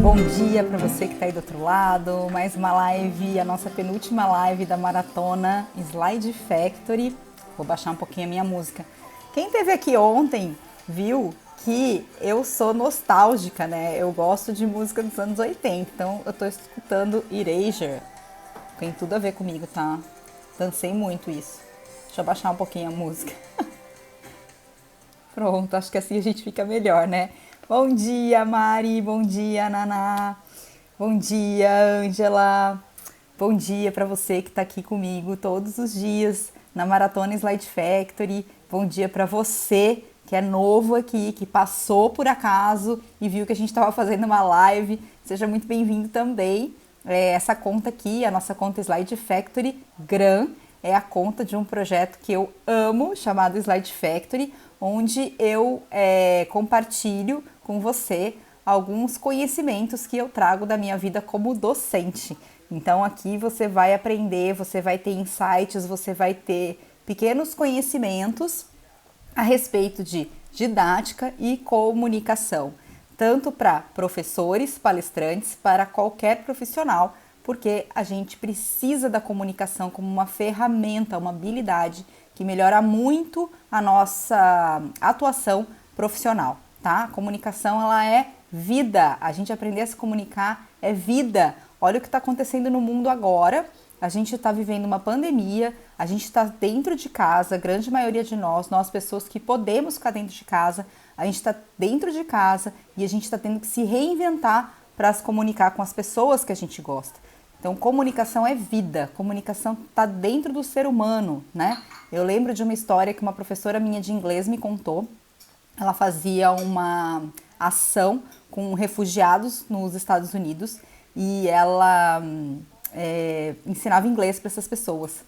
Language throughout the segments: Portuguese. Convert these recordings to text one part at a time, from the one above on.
Bom dia para você que está aí do outro lado, mais uma live, a nossa penúltima live da maratona Slide Factory. Vou baixar um pouquinho a minha música. Quem esteve aqui ontem viu que eu sou nostálgica, né? Eu gosto de música dos anos 80, então eu tô escutando Erasure. Tem tudo a ver comigo, tá? Dancei muito isso. Deixa eu baixar um pouquinho a música. Pronto, acho que assim a gente fica melhor, né? Bom dia, Mari. Bom dia, Naná. Bom dia, Ângela. Bom dia para você que está aqui comigo todos os dias na Maratona Slide Factory. Bom dia para você que é novo aqui, que passou por acaso e viu que a gente estava fazendo uma live. Seja muito bem-vindo também. Essa conta aqui, a nossa conta Slide Factory Gran, é a conta de um projeto que eu amo, chamado Slide Factory, onde eu compartilho com você alguns conhecimentos que eu trago da minha vida como docente. Então aqui você vai aprender, você vai ter insights, você vai ter pequenos conhecimentos a respeito de didática e comunicação, tanto para professores, palestrantes, para qualquer profissional, porque a gente precisa da comunicação como uma ferramenta, uma habilidade que melhora muito a nossa atuação profissional, tá? A comunicação, ela é vida. A gente aprender a se comunicar é vida. Olha o que está acontecendo no mundo agora. A gente está vivendo uma pandemia, a gente está dentro de casa, a grande maioria de nós pessoas que podemos ficar dentro de casa, a gente está dentro de casa e a gente está tendo que se reinventar para se comunicar com as pessoas que a gente gosta. Então, comunicação é vida, comunicação está dentro do ser humano, né? Eu lembro de uma história que uma professora minha de inglês me contou. Ela fazia uma ação com refugiados nos Estados Unidos e ela ensinava inglês para essas pessoas.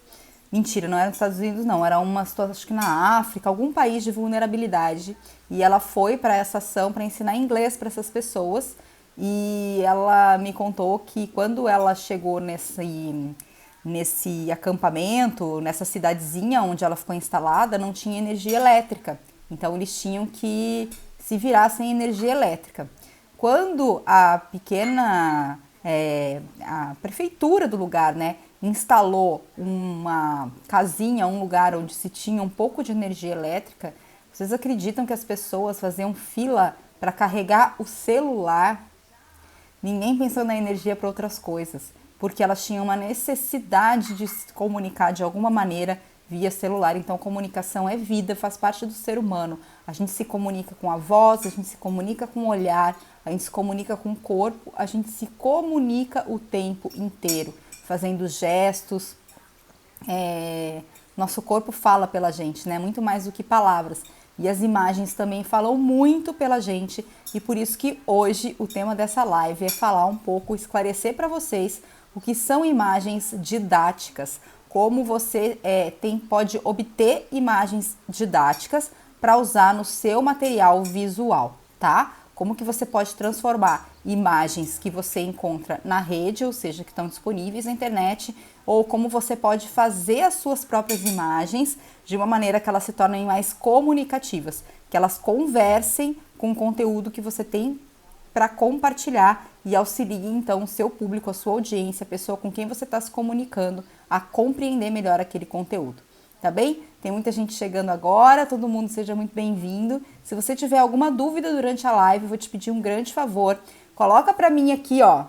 Mentira, não era nos Estados Unidos não, era uma situação, acho que na África, algum país de vulnerabilidade. E ela foi para essa ação para ensinar inglês para essas pessoas. E ela me contou que quando ela chegou nesse acampamento, nessa cidadezinha onde ela ficou instalada, não tinha energia elétrica. Então eles tinham que se virar sem energia elétrica. Quando a prefeitura do lugar, né, instalou uma casinha, um lugar onde se tinha um pouco de energia elétrica, vocês acreditam que as pessoas faziam fila para carregar o celular? Ninguém pensou na energia para outras coisas, porque elas tinham uma necessidade de se comunicar de alguma maneira via celular. Então, comunicação é vida, faz parte do ser humano. A gente se comunica com a voz, a gente se comunica com o olhar, a gente se comunica com o corpo, a gente se comunica o tempo inteiro, fazendo gestos. Nosso corpo fala pela gente, né? Muito mais do que palavras. E as imagens também falam muito pela gente e por isso que hoje o tema dessa live é falar um pouco, esclarecer para vocês o que são imagens didáticas, como você pode obter imagens didáticas para usar no seu material visual, tá? Como que você pode transformar imagens que você encontra na rede, ou seja, que estão disponíveis na internet, ou como você pode fazer as suas próprias imagens de uma maneira que elas se tornem mais comunicativas, que elas conversem com o conteúdo que você tem para compartilhar e auxiliem então o seu público, a sua audiência, a pessoa com quem você está se comunicando a compreender melhor aquele conteúdo. Tá bem? Tem muita gente chegando agora, todo mundo seja muito bem-vindo. Se você tiver alguma dúvida durante a live, eu vou te pedir um grande favor. Coloca para mim aqui, ó,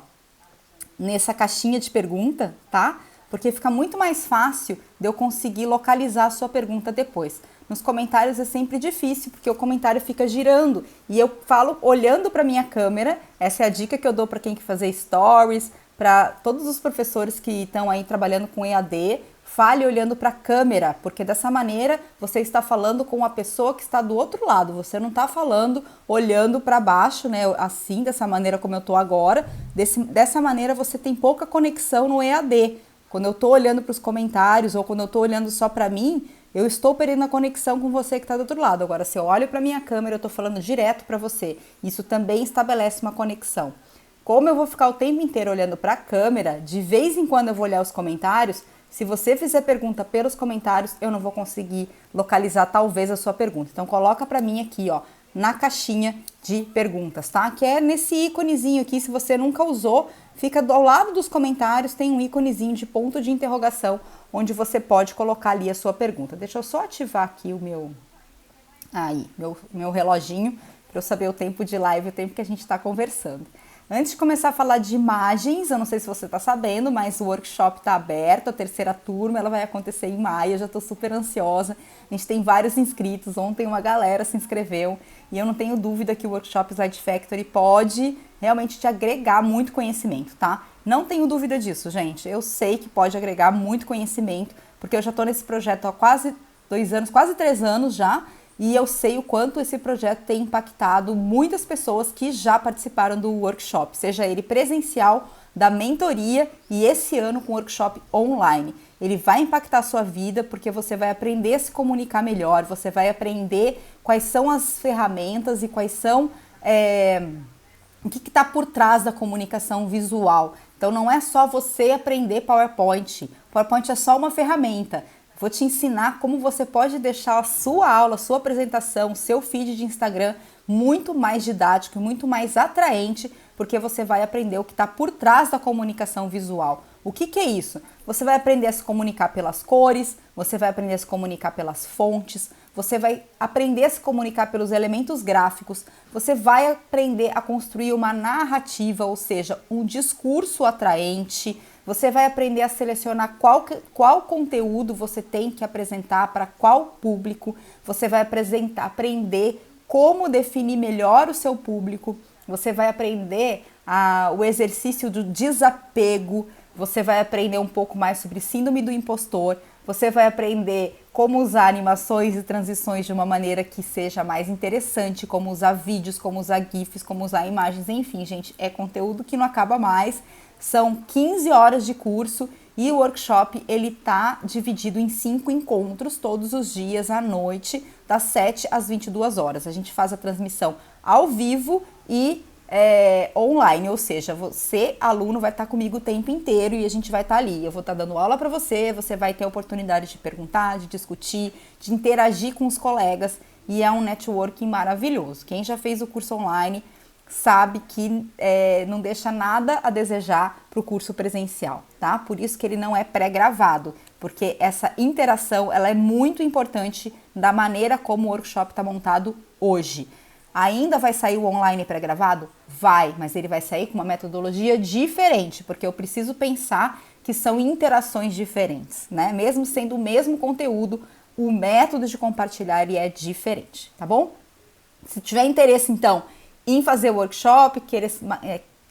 nessa caixinha de pergunta, tá? Porque fica muito mais fácil de eu conseguir localizar a sua pergunta depois. Nos comentários é sempre difícil, porque o comentário fica girando e eu falo olhando para minha câmera. Essa é a dica que eu dou para quem quer fazer stories, para todos os professores que estão aí trabalhando com EAD. Fale olhando para a câmera, porque dessa maneira você está falando com a pessoa que está do outro lado. Você não está falando olhando para baixo, né? Assim, dessa maneira como eu estou agora. Dessa maneira você tem pouca conexão no EAD. Quando eu estou olhando para os comentários ou quando eu estou olhando só para mim, eu estou perdendo a conexão com você que está do outro lado. Agora, se eu olho para minha câmera, eu estou falando direto para você. Isso também estabelece uma conexão. Como eu vou ficar o tempo inteiro olhando para a câmera, de vez em quando eu vou olhar os comentários. Se você fizer pergunta pelos comentários, eu não vou conseguir localizar talvez a sua pergunta. Então coloca para mim aqui, ó, na caixinha de perguntas, tá? Que é nesse íconezinho aqui, se você nunca usou, fica ao lado dos comentários, tem um íconezinho de ponto de interrogação, onde você pode colocar ali a sua pergunta. Deixa eu só ativar aqui o meu reloginho, para eu saber o tempo de live, o tempo que a gente está conversando. Antes de começar a falar de imagens, eu não sei se você está sabendo, mas o workshop está aberto, a terceira turma, ela vai acontecer em maio, eu já estou super ansiosa. A gente tem vários inscritos, ontem uma galera se inscreveu e eu não tenho dúvida que o workshop Slide Factory pode realmente te agregar muito conhecimento, tá? Não tenho dúvida disso, gente. Eu sei que pode agregar muito conhecimento, porque eu já estou nesse projeto há quase 2 anos, quase 3 anos já, e eu sei o quanto esse projeto tem impactado muitas pessoas que já participaram do workshop, seja ele presencial, da mentoria e esse ano com o workshop online. Ele vai impactar a sua vida porque você vai aprender a se comunicar melhor, você vai aprender quais são as ferramentas e quais são o que está por trás da comunicação visual. Então não é só você aprender PowerPoint. PowerPoint é só uma ferramenta. Vou te ensinar como você pode deixar a sua aula, a sua apresentação, seu feed de Instagram muito mais didático, muito mais atraente, porque você vai aprender o que está por trás da comunicação visual. O que é isso? Você vai aprender a se comunicar pelas cores, você vai aprender a se comunicar pelas fontes, você vai aprender a se comunicar pelos elementos gráficos, você vai aprender a construir uma narrativa, ou seja, um discurso atraente. Você vai aprender a selecionar qual conteúdo você tem que apresentar para qual público. Você vai aprender como definir melhor o seu público. Você vai aprender o exercício do desapego. Você vai aprender um pouco mais sobre síndrome do impostor. Você vai aprender como usar animações e transições de uma maneira que seja mais interessante, como usar vídeos, como usar GIFs, como usar imagens, enfim, gente, é conteúdo que não acaba mais. São 15 horas de curso e o workshop ele tá dividido em 5 encontros todos os dias à noite, das 7 às 22 horas. A gente faz a transmissão ao vivo e online, ou seja, você, aluno, vai estar comigo o tempo inteiro e a gente vai estar ali. Eu vou estar dando aula para você, você vai ter a oportunidade de perguntar, de discutir, de interagir com os colegas e é um networking maravilhoso. Quem já fez o curso online sabe que não deixa nada a desejar para o curso presencial, tá? Por isso que ele não é pré-gravado, porque essa interação ela é muito importante da maneira como o workshop está montado hoje. Ainda vai sair o online pré-gravado? Vai, mas ele vai sair com uma metodologia diferente, porque eu preciso pensar que são interações diferentes, né? Mesmo sendo o mesmo conteúdo, o método de compartilhar ele é diferente, tá bom? Se tiver interesse, então, em fazer o workshop,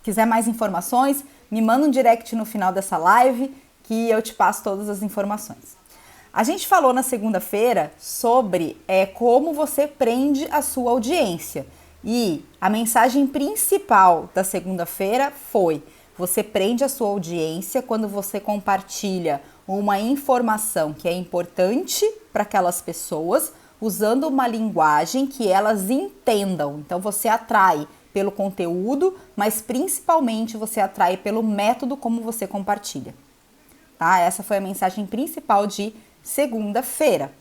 quiser mais informações, me manda um direct no final dessa live que eu te passo todas as informações. A gente falou na segunda-feira sobre como você prende a sua audiência e a mensagem principal da segunda-feira foi: você prende a sua audiência quando você compartilha uma informação que é importante para aquelas pessoas, usando uma linguagem que elas entendam. Então você atrai pelo conteúdo, mas principalmente você atrai pelo método como você compartilha. Tá? Essa foi a mensagem principal de segunda-feira.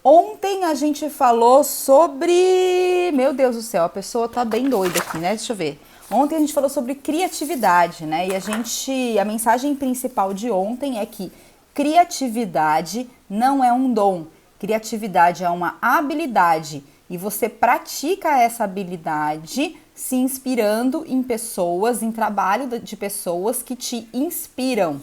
Ontem a gente falou sobre... Meu Deus do céu, a pessoa tá bem doida aqui, né? Deixa eu ver. Ontem a gente falou sobre criatividade, né? E a mensagem principal de ontem é que criatividade não é um dom. Criatividade é uma habilidade e você pratica essa habilidade se inspirando em pessoas, em trabalho de pessoas que te inspiram.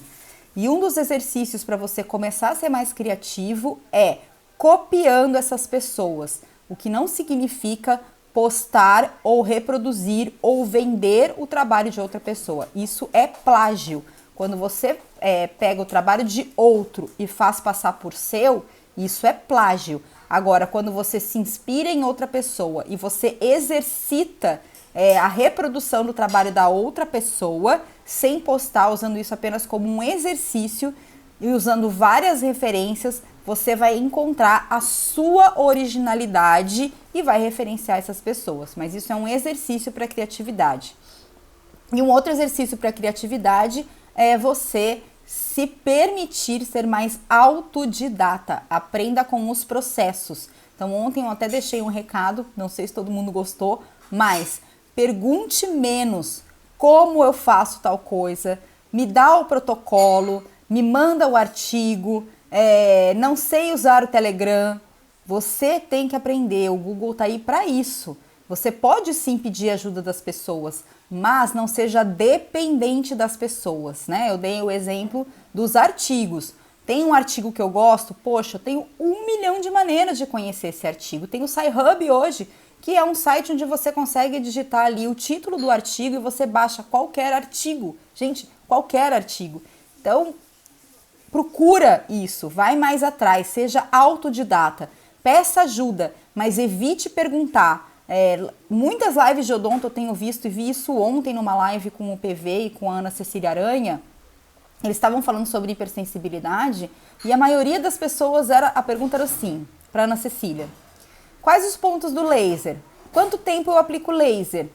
E um dos exercícios para você começar a ser mais criativo é copiando essas pessoas, o que não significa postar ou reproduzir ou vender o trabalho de outra pessoa. Isso é plágio. Quando você pega o trabalho de outro e faz passar por seu, isso é plágio. Agora, quando você se inspira em outra pessoa e você exercita a reprodução do trabalho da outra pessoa, sem postar, usando isso apenas como um exercício e usando várias referências, você vai encontrar a sua originalidade e vai referenciar essas pessoas. Mas isso é um exercício para criatividade. E um outro exercício para criatividade é você se permitir ser mais autodidata. Aprenda com os processos. Então ontem eu até deixei um recado, não sei se todo mundo gostou, mas pergunte menos como eu faço tal coisa, me dá o protocolo, me manda o artigo, não sei usar o Telegram. Você tem que aprender, o Google tá aí para isso. Você pode sim pedir ajuda das pessoas, mas não seja dependente das pessoas, né? Eu dei o exemplo dos artigos. Tem um artigo que eu gosto, poxa, eu tenho 1 milhão de maneiras de conhecer esse artigo. Tem o SciHub hoje, que é um site onde você consegue digitar ali o título do artigo e você baixa qualquer artigo. Gente, qualquer artigo. Então, procura isso, vai mais atrás, seja autodidata. Peça ajuda, mas evite perguntar. Muitas lives de odonto eu tenho visto, e vi isso ontem numa live com o PV e com a Ana Cecília Aranha. Eles estavam falando sobre hipersensibilidade e a maioria das pessoas, a pergunta era assim, para Ana Cecília: quais os pontos do laser? Quanto tempo eu aplico laser?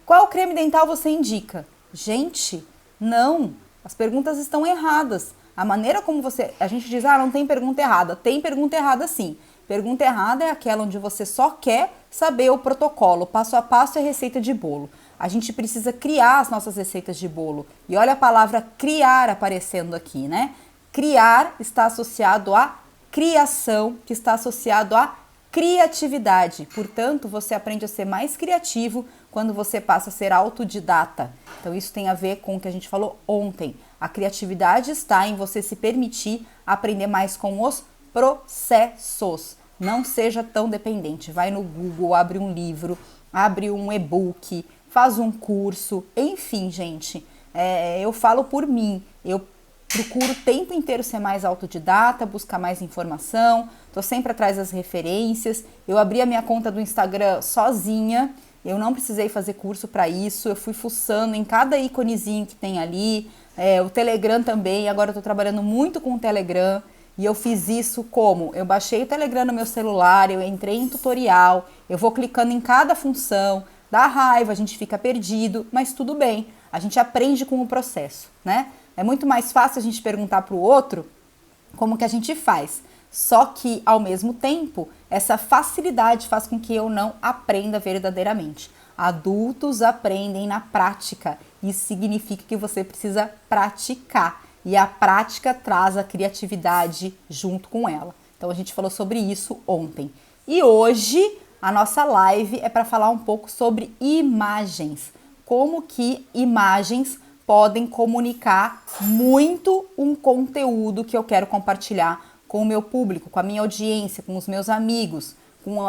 Qual creme dental você indica? Gente, não, as perguntas estão erradas. A maneira como a gente diz, não tem pergunta errada. Tem pergunta errada sim. Pergunta errada é aquela onde você só quer saber o protocolo, passo a passo e receita de bolo. A gente precisa criar as nossas receitas de bolo. E olha a palavra criar aparecendo aqui, né? Criar está associado a criação, que está associado a criatividade. Portanto, você aprende a ser mais criativo quando você passa a ser autodidata. Então, isso tem a ver com o que a gente falou ontem. A criatividade está em você se permitir aprender mais com os processos. Não seja tão dependente. Vai no Google, abre um livro, abre um e-book, faz um curso. Enfim, gente, eu falo por mim. Eu procuro o tempo inteiro ser mais autodidata, buscar mais informação. Tô sempre atrás das referências. Eu abri a minha conta do Instagram sozinha. Eu não precisei fazer curso para isso. Eu fui fuçando em cada íconezinho que tem ali. O Telegram também. Agora eu tô trabalhando muito com o Telegram. E eu fiz isso como? Eu baixei o Telegram no meu celular, eu entrei em tutorial, eu vou clicando em cada função, dá raiva, a gente fica perdido, mas tudo bem, a gente aprende com o processo, né? É muito mais fácil a gente perguntar para o outro como que a gente faz. Só que, ao mesmo tempo, essa facilidade faz com que eu não aprenda verdadeiramente. Adultos aprendem na prática. Isso significa que você precisa praticar. E a prática traz a criatividade junto com ela. Então, a gente falou sobre isso ontem. E hoje, a nossa live é para falar um pouco sobre imagens. Como que imagens podem comunicar muito um conteúdo que eu quero compartilhar com o meu público, com a minha audiência, com os meus amigos, com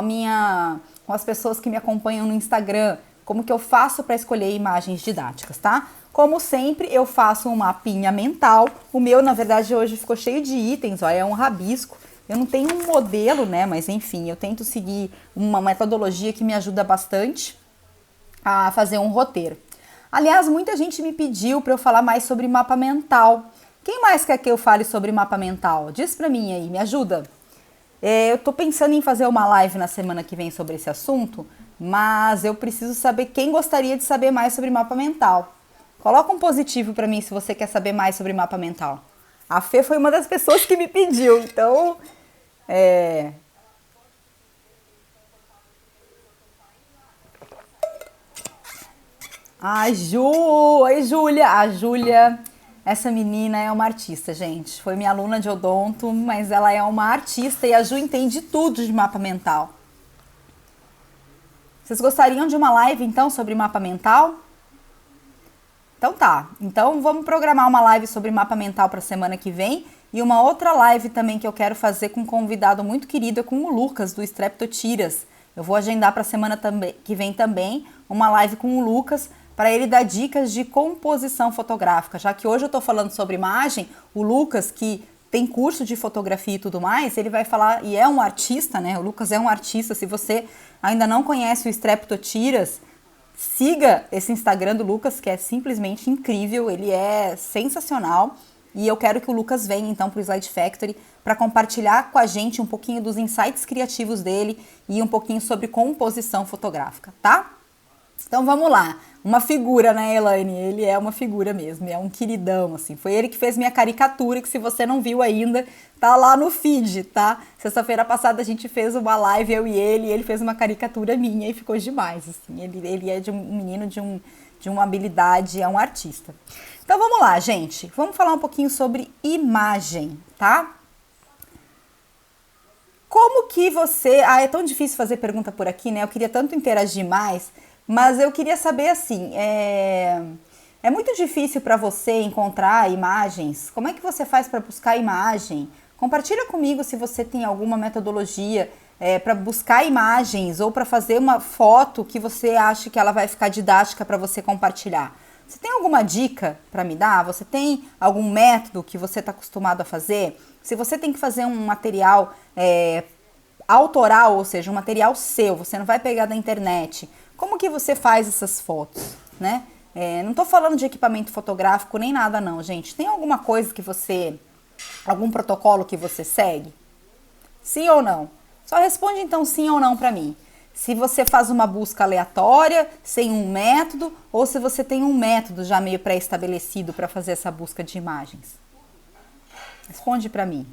as pessoas que me acompanham no Instagram. Como que eu faço para escolher imagens didáticas, tá? Como sempre, eu faço um mapinha mental. O meu, na verdade, hoje ficou cheio de itens, ó, é um rabisco. Eu não tenho um modelo, né? Mas enfim, eu tento seguir uma metodologia que me ajuda bastante a fazer um roteiro. Aliás, muita gente me pediu para eu falar mais sobre mapa mental. Quem mais quer que eu fale sobre mapa mental? Diz pra mim aí, me ajuda. Eu tô pensando em fazer uma live na semana que vem sobre esse assunto, mas eu preciso saber quem gostaria de saber mais sobre mapa mental. Coloca um positivo pra mim se você quer saber mais sobre mapa mental. A Fê foi uma das pessoas que me pediu, então... Oi, Júlia! A Júlia, essa menina é uma artista, gente. Foi minha aluna de odonto, mas ela é uma artista e a Ju entende tudo de mapa mental. Vocês gostariam de uma live, então, sobre mapa mental? Então tá, então vamos programar uma live sobre mapa mental para a semana que vem e uma outra live também que eu quero fazer com um convidado muito querido, é com o Lucas, do Streptotiras. Eu vou agendar para a semana que vem também uma live com o Lucas para ele dar dicas de composição fotográfica. Já que hoje eu estou falando sobre imagem, o Lucas, que tem curso de fotografia e tudo mais, ele vai falar, e é um artista, né? O Lucas é um artista. Se você ainda não conhece o Streptotiras, siga esse Instagram do Lucas, que é simplesmente incrível, ele é sensacional. E eu quero que o Lucas venha então para o Slide Factory para compartilhar com a gente um pouquinho dos insights criativos dele e um pouquinho sobre composição fotográfica, tá? Então vamos lá. Uma figura, né, Elaine? Ele é uma figura mesmo, é um queridão, assim. Foi ele que fez minha caricatura, que se você não viu ainda, tá lá no feed, tá? Sexta-feira passada a gente fez uma live, eu e ele fez uma caricatura minha e ficou demais, assim. Ele é de um menino de uma habilidade, é um artista. Então vamos lá, gente. Vamos falar um pouquinho sobre imagem, tá? Como que você... é tão difícil fazer pergunta por aqui, né? Eu queria tanto interagir mais, mas eu queria saber assim, é muito difícil para você encontrar imagens? Como é que você faz para buscar imagem? Compartilha comigo se você tem alguma metodologia para buscar imagens ou para fazer uma foto que você acha que ela vai ficar didática para você compartilhar. Você tem alguma dica para me dar? Você tem algum método que você está acostumado a fazer? Se você tem que fazer um material autoral, ou seja, um material seu, você não vai pegar da internet, como que você faz essas fotos, né? Não estou falando de equipamento fotográfico nem nada não, gente. Tem alguma coisa que você, algum protocolo que você segue? Sim ou não? Só responde então sim ou não para mim. Se você faz uma busca aleatória, sem um método, ou se você tem um método já meio pré-estabelecido para fazer essa busca de imagens. Responde para mim.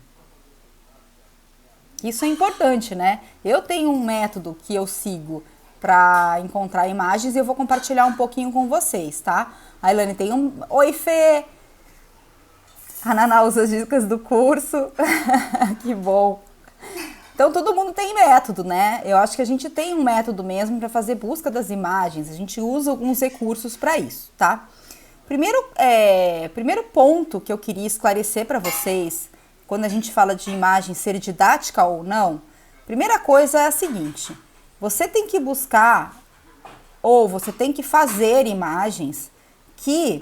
Isso é importante, né? Eu tenho um método que eu sigo para encontrar imagens e eu vou compartilhar um pouquinho com vocês, tá? A Ilane tem um... Oi, Fê! A Naná usa as dicas do curso. Que bom! Então, todo mundo tem método, né? Eu acho que a gente tem um método mesmo para fazer busca das imagens. A gente usa alguns recursos para isso, tá? Primeiro ponto que eu queria esclarecer para vocês, quando a gente fala de imagem ser didática ou não, primeira coisa é a seguinte: você tem que buscar ou você tem que fazer imagens que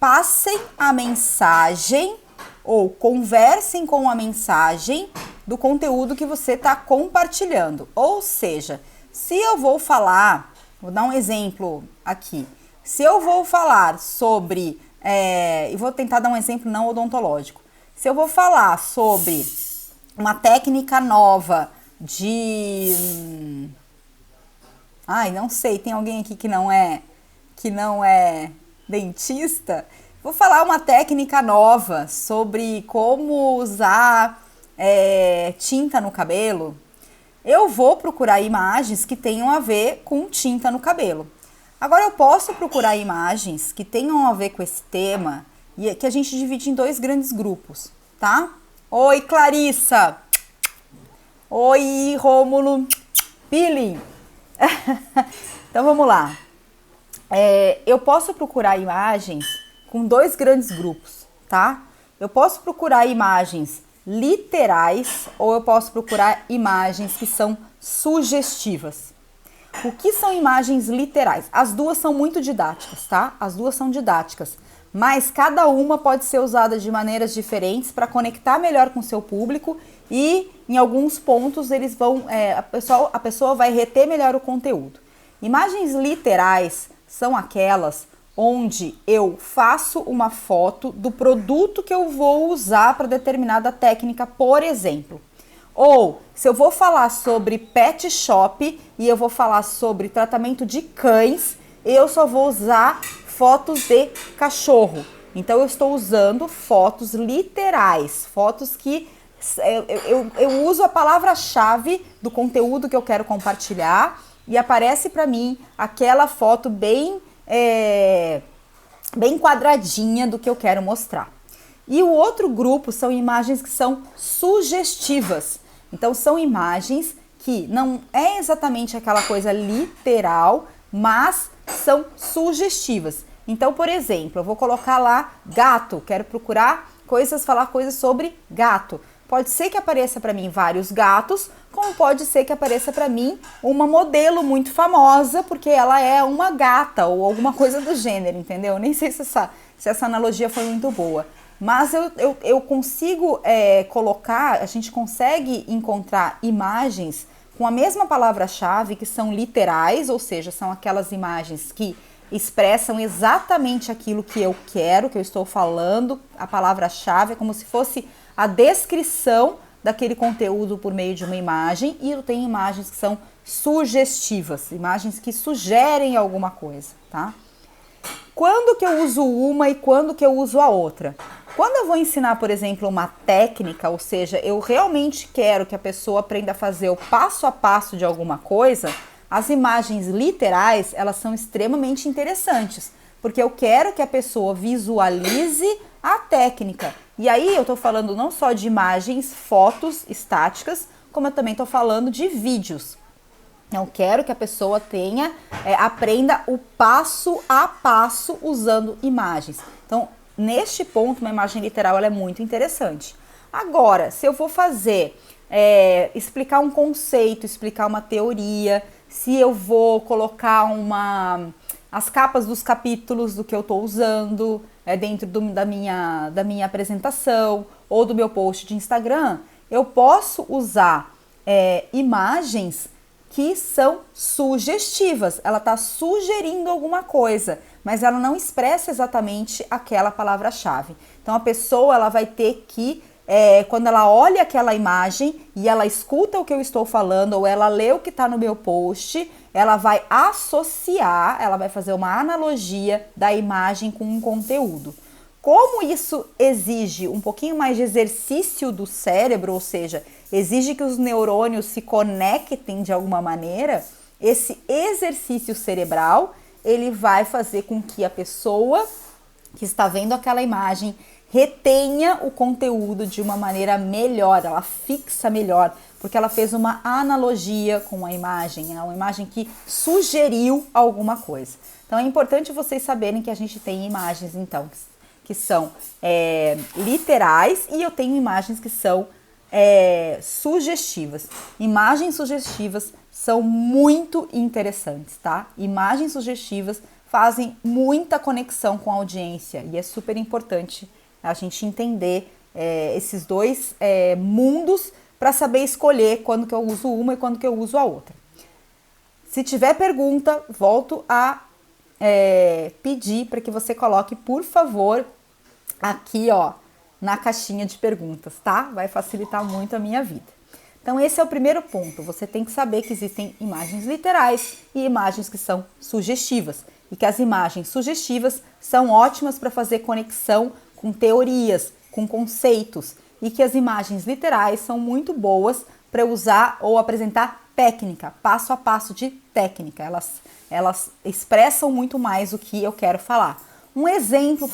passem a mensagem ou conversem com a mensagem do conteúdo que você está compartilhando. Ou seja, se eu vou falar, vou dar um exemplo aqui, se eu vou falar sobre, e vou tentar dar um exemplo não odontológico, se eu vou falar sobre uma técnica nova de... não sei, tem alguém aqui que não é dentista? Vou falar uma técnica nova sobre como usar tinta no cabelo. Eu vou procurar imagens que tenham a ver com tinta no cabelo. Agora eu posso procurar imagens que tenham a ver com esse tema e que a gente divide em dois grandes grupos, tá? Oi, Clarissa! Oi, Rômulo! Peeling! Então vamos lá. Eu posso procurar imagens com dois grandes grupos, tá? Eu posso procurar imagens literais ou eu posso procurar imagens que são sugestivas. O que são imagens literais? As duas são muito didáticas, tá? As duas são didáticas, mas cada uma pode ser usada de maneiras diferentes para conectar melhor com o seu público e em alguns pontos eles vão, a pessoa vai reter melhor o conteúdo. Imagens literais são aquelas onde eu faço uma foto do produto que eu vou usar para determinada técnica, por exemplo. Ou, se eu vou falar sobre pet shop e eu vou falar sobre tratamento de cães, eu só vou usar fotos de cachorro. Então, eu estou usando fotos literais, fotos que eu uso a palavra-chave do conteúdo que eu quero compartilhar e aparece para mim aquela foto bem quadradinha do que eu quero mostrar. E o outro grupo são imagens que são sugestivas. Então, são imagens que não é exatamente aquela coisa literal, mas são sugestivas. Então, por exemplo, eu vou colocar lá gato, quero procurar falar coisas sobre gato. Pode ser que apareça para mim vários gatos, como pode ser que apareça para mim uma modelo muito famosa, porque ela é uma gata ou alguma coisa do gênero, entendeu? Nem sei se essa analogia foi muito boa. Mas eu consigo colocar, a gente consegue encontrar imagens com a mesma palavra-chave que são literais, ou seja, são aquelas imagens que expressam exatamente aquilo que eu quero, que eu estou falando. A palavra-chave é como se fosse a descrição daquele conteúdo por meio de uma imagem, e eu tenho imagens que são sugestivas, imagens que sugerem alguma coisa, tá? Quando que eu uso uma e quando que eu uso a outra? Quando eu vou ensinar, por exemplo, uma técnica, ou seja, eu realmente quero que a pessoa aprenda a fazer o passo a passo de alguma coisa, as imagens literais, elas são extremamente interessantes, porque eu quero que a pessoa visualize a técnica. E aí eu tô falando não só de imagens, fotos estáticas, como eu também estou falando de vídeos. Eu quero que a pessoa aprenda o passo a passo usando imagens. Então, neste ponto, uma imagem literal ela é muito interessante. Agora, se eu vou explicar um conceito, explicar uma teoria, se eu vou colocar as capas dos capítulos do que eu estou usando dentro da minha apresentação ou do meu post de Instagram, eu posso usar imagens que são sugestivas. Ela está sugerindo alguma coisa, mas ela não expressa exatamente aquela palavra-chave. Então a pessoa ela vai ter que, quando ela olha aquela imagem e ela escuta o que eu estou falando ou ela lê o que está no meu post, ela vai associar, ela vai fazer uma analogia da imagem com um conteúdo. Como isso exige um pouquinho mais de exercício do cérebro, ou seja, exige que os neurônios se conectem de alguma maneira, esse exercício cerebral, ele vai fazer com que a pessoa que está vendo aquela imagem retenha o conteúdo de uma maneira melhor, ela fixa melhor, porque ela fez uma analogia com a imagem, uma imagem que sugeriu alguma coisa. Então é importante vocês saberem que a gente tem imagens, então, que são literais e eu tenho imagens que são sugestivas. Imagens sugestivas são muito interessantes, tá? Imagens sugestivas fazem muita conexão com a audiência e é super importante a gente entender esses dois mundos para saber escolher quando que eu uso uma e quando que eu uso a outra. Se tiver pergunta, volto a pedir para que você coloque, por favor, aqui, ó, na caixinha de perguntas, tá? Vai facilitar muito a minha vida. Então, esse é o primeiro ponto. Você tem que saber que existem imagens literais e imagens que são sugestivas. E que as imagens sugestivas são ótimas para fazer conexão com teorias, com conceitos. E que as imagens literais são muito boas para usar ou apresentar técnica, passo a passo de técnica. Elas expressam muito mais o que eu quero falar. Um exemplo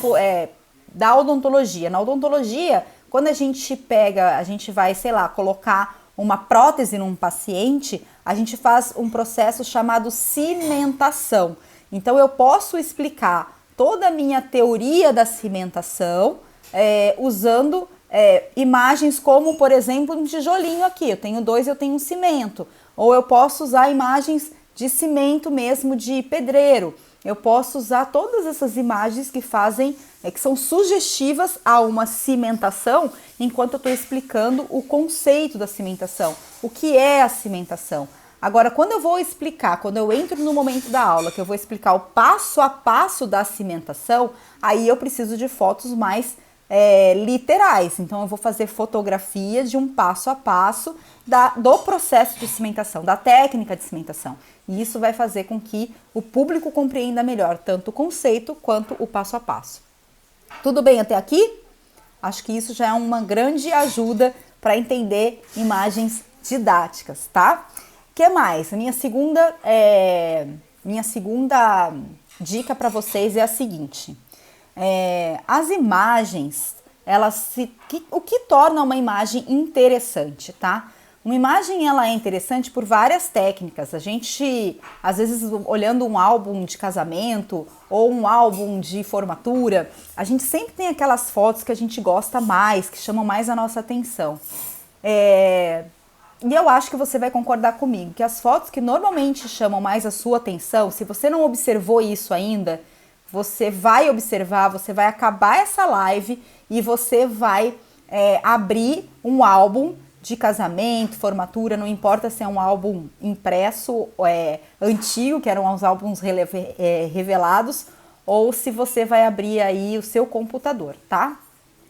da odontologia. Na odontologia, quando a gente vai, sei lá, colocar uma prótese num paciente, a gente faz um processo chamado cimentação. Então, eu posso explicar toda a minha teoria da cimentação usando imagens como, por exemplo, um tijolinho aqui. Eu tenho dois, eu tenho um cimento. Ou eu posso usar imagens de cimento mesmo, de pedreiro. Eu posso usar todas essas imagens que são sugestivas a uma cimentação, enquanto eu estou explicando o conceito da cimentação, o que é a cimentação. Agora, quando eu entro no momento da aula, que eu vou explicar o passo a passo da cimentação, aí eu preciso de fotos mais literais. Então, eu vou fazer fotografias de um passo a passo do processo de cimentação, da técnica de cimentação. E isso vai fazer com que o público compreenda melhor tanto o conceito quanto o passo a passo. Tudo bem até aqui? Acho que isso já é uma grande ajuda para entender imagens didáticas, tá? O que mais? Minha segunda dica para vocês é a seguinte. As imagens, o que torna uma imagem interessante, tá? Uma imagem ela é interessante por várias técnicas. A gente, às vezes, olhando um álbum de casamento ou um álbum de formatura, a gente sempre tem aquelas fotos que a gente gosta mais, que chamam mais a nossa atenção. E eu acho que você vai concordar comigo, que as fotos que normalmente chamam mais a sua atenção, se você não observou isso ainda, você vai observar, você vai acabar essa live e você vai abrir um álbum de casamento, formatura, não importa se é um álbum impresso, antigo, que eram os álbuns revelados, ou se você vai abrir aí o seu computador, tá?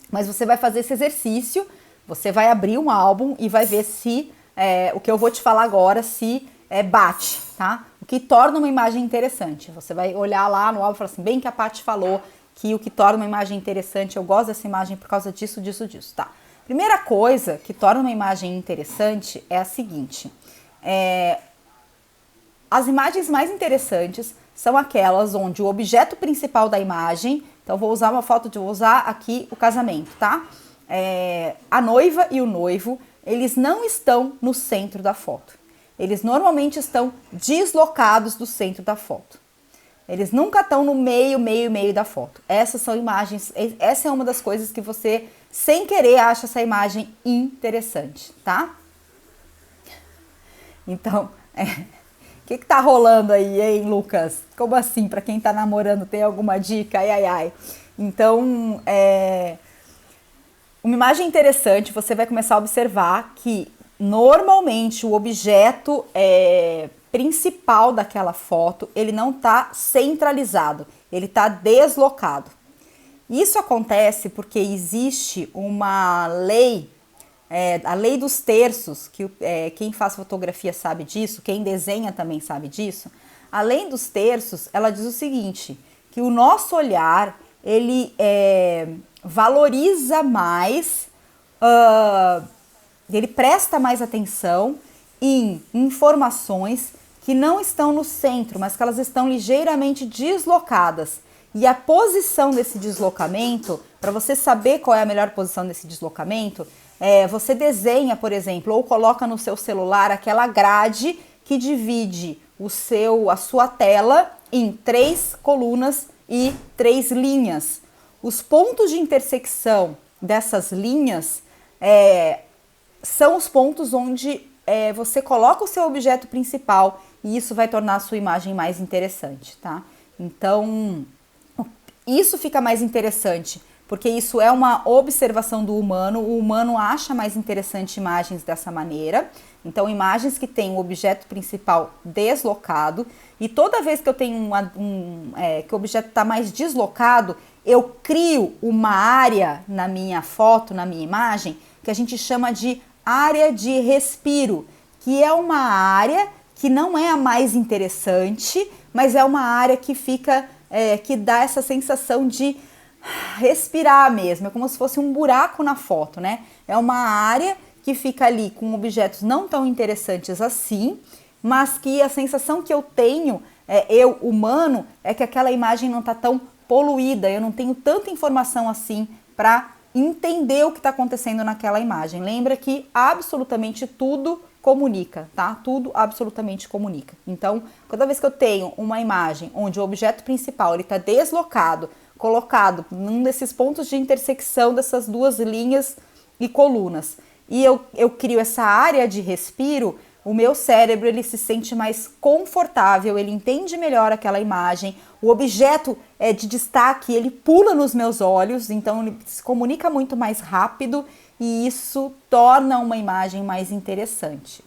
Mas você vai fazer esse exercício, Você vai abrir um álbum e vai ver se o que eu vou te falar agora se bate, tá? O que torna uma imagem interessante. Você vai olhar lá no álbum e falar assim, bem que a Paty falou que o que torna uma imagem interessante, eu gosto dessa imagem por causa disso, disso, disso, tá? Primeira coisa que torna uma imagem interessante é a seguinte, as imagens mais interessantes são aquelas onde o objeto principal da imagem, então vou usar uma foto, vou usar aqui o casamento, tá? A noiva e o noivo, eles não estão no centro da foto. Eles normalmente estão deslocados do centro da foto. Eles nunca estão no meio da foto. Essas são imagens, essa é uma das coisas que você, sem querer, acha essa imagem interessante, tá? Então, o que tá rolando aí, hein, Lucas? Como assim? Para quem tá namorando, tem alguma dica? Ai. Então, uma imagem interessante, você vai começar a observar que normalmente o objeto principal daquela foto, ele não está centralizado, ele está deslocado. Isso acontece porque existe uma lei, a lei dos terços, que quem faz fotografia sabe disso, quem desenha também sabe disso. A lei dos terços, ela diz o seguinte, que o nosso olhar, ele valoriza mais, ele presta mais atenção em informações que não estão no centro, mas que elas estão ligeiramente deslocadas. E a posição desse deslocamento, para você saber qual é a melhor posição desse deslocamento, você desenha, por exemplo, ou coloca no seu celular aquela grade que divide a sua tela em 3 colunas e 3 linhas. Os pontos de intersecção dessas linhas são os pontos onde você coloca o seu objeto principal e isso vai tornar a sua imagem mais interessante, tá? Então, isso fica mais interessante, porque isso é uma observação do humano, o humano acha mais interessante imagens dessa maneira, então imagens que têm o objeto principal deslocado, e toda vez que eu tenho que o objeto está mais deslocado, eu crio uma área na minha foto, na minha imagem, que a gente chama de área de respiro, que é uma área que não é a mais interessante, mas é uma área que fica, que dá essa sensação de respirar mesmo, é como se fosse um buraco na foto, né? É uma área que fica ali com objetos não tão interessantes assim, mas que a sensação que eu tenho, eu humano, é que aquela imagem não está tão poluída, eu não tenho tanta informação assim para entender o que está acontecendo naquela imagem. Lembra que absolutamente tudo comunica, tá? Tudo absolutamente comunica. Então, toda vez que eu tenho uma imagem onde o objeto principal ele está deslocado, colocado num desses pontos de intersecção dessas 2 linhas e colunas, e eu crio essa área de respiro, o meu cérebro ele se sente mais confortável, ele entende melhor aquela imagem, o objeto de destaque, ele pula nos meus olhos, então ele se comunica muito mais rápido e isso torna uma imagem mais interessante.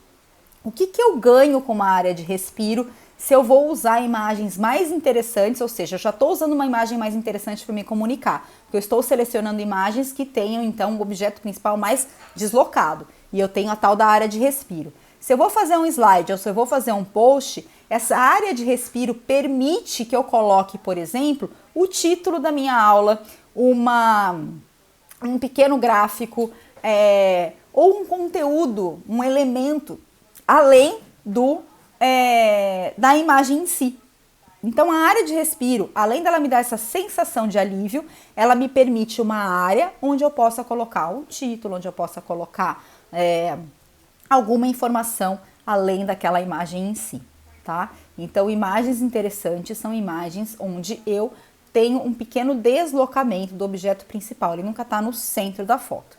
O que eu ganho com uma área de respiro se eu vou usar imagens mais interessantes, ou seja, eu já estou usando uma imagem mais interessante para me comunicar, porque eu estou selecionando imagens que tenham então o objeto principal mais deslocado e eu tenho a tal da área de respiro. Se eu vou fazer um slide ou se eu vou fazer um post, essa área de respiro permite que eu coloque, por exemplo, o título da minha aula, um pequeno gráfico ou um conteúdo, um elemento, além da imagem em si. Então a área de respiro, além dela me dar essa sensação de alívio, ela me permite uma área onde eu possa colocar um título, onde eu possa colocar alguma informação além daquela imagem em si, tá? Então, imagens interessantes são imagens onde eu tenho um pequeno deslocamento do objeto principal, ele nunca está no centro da foto.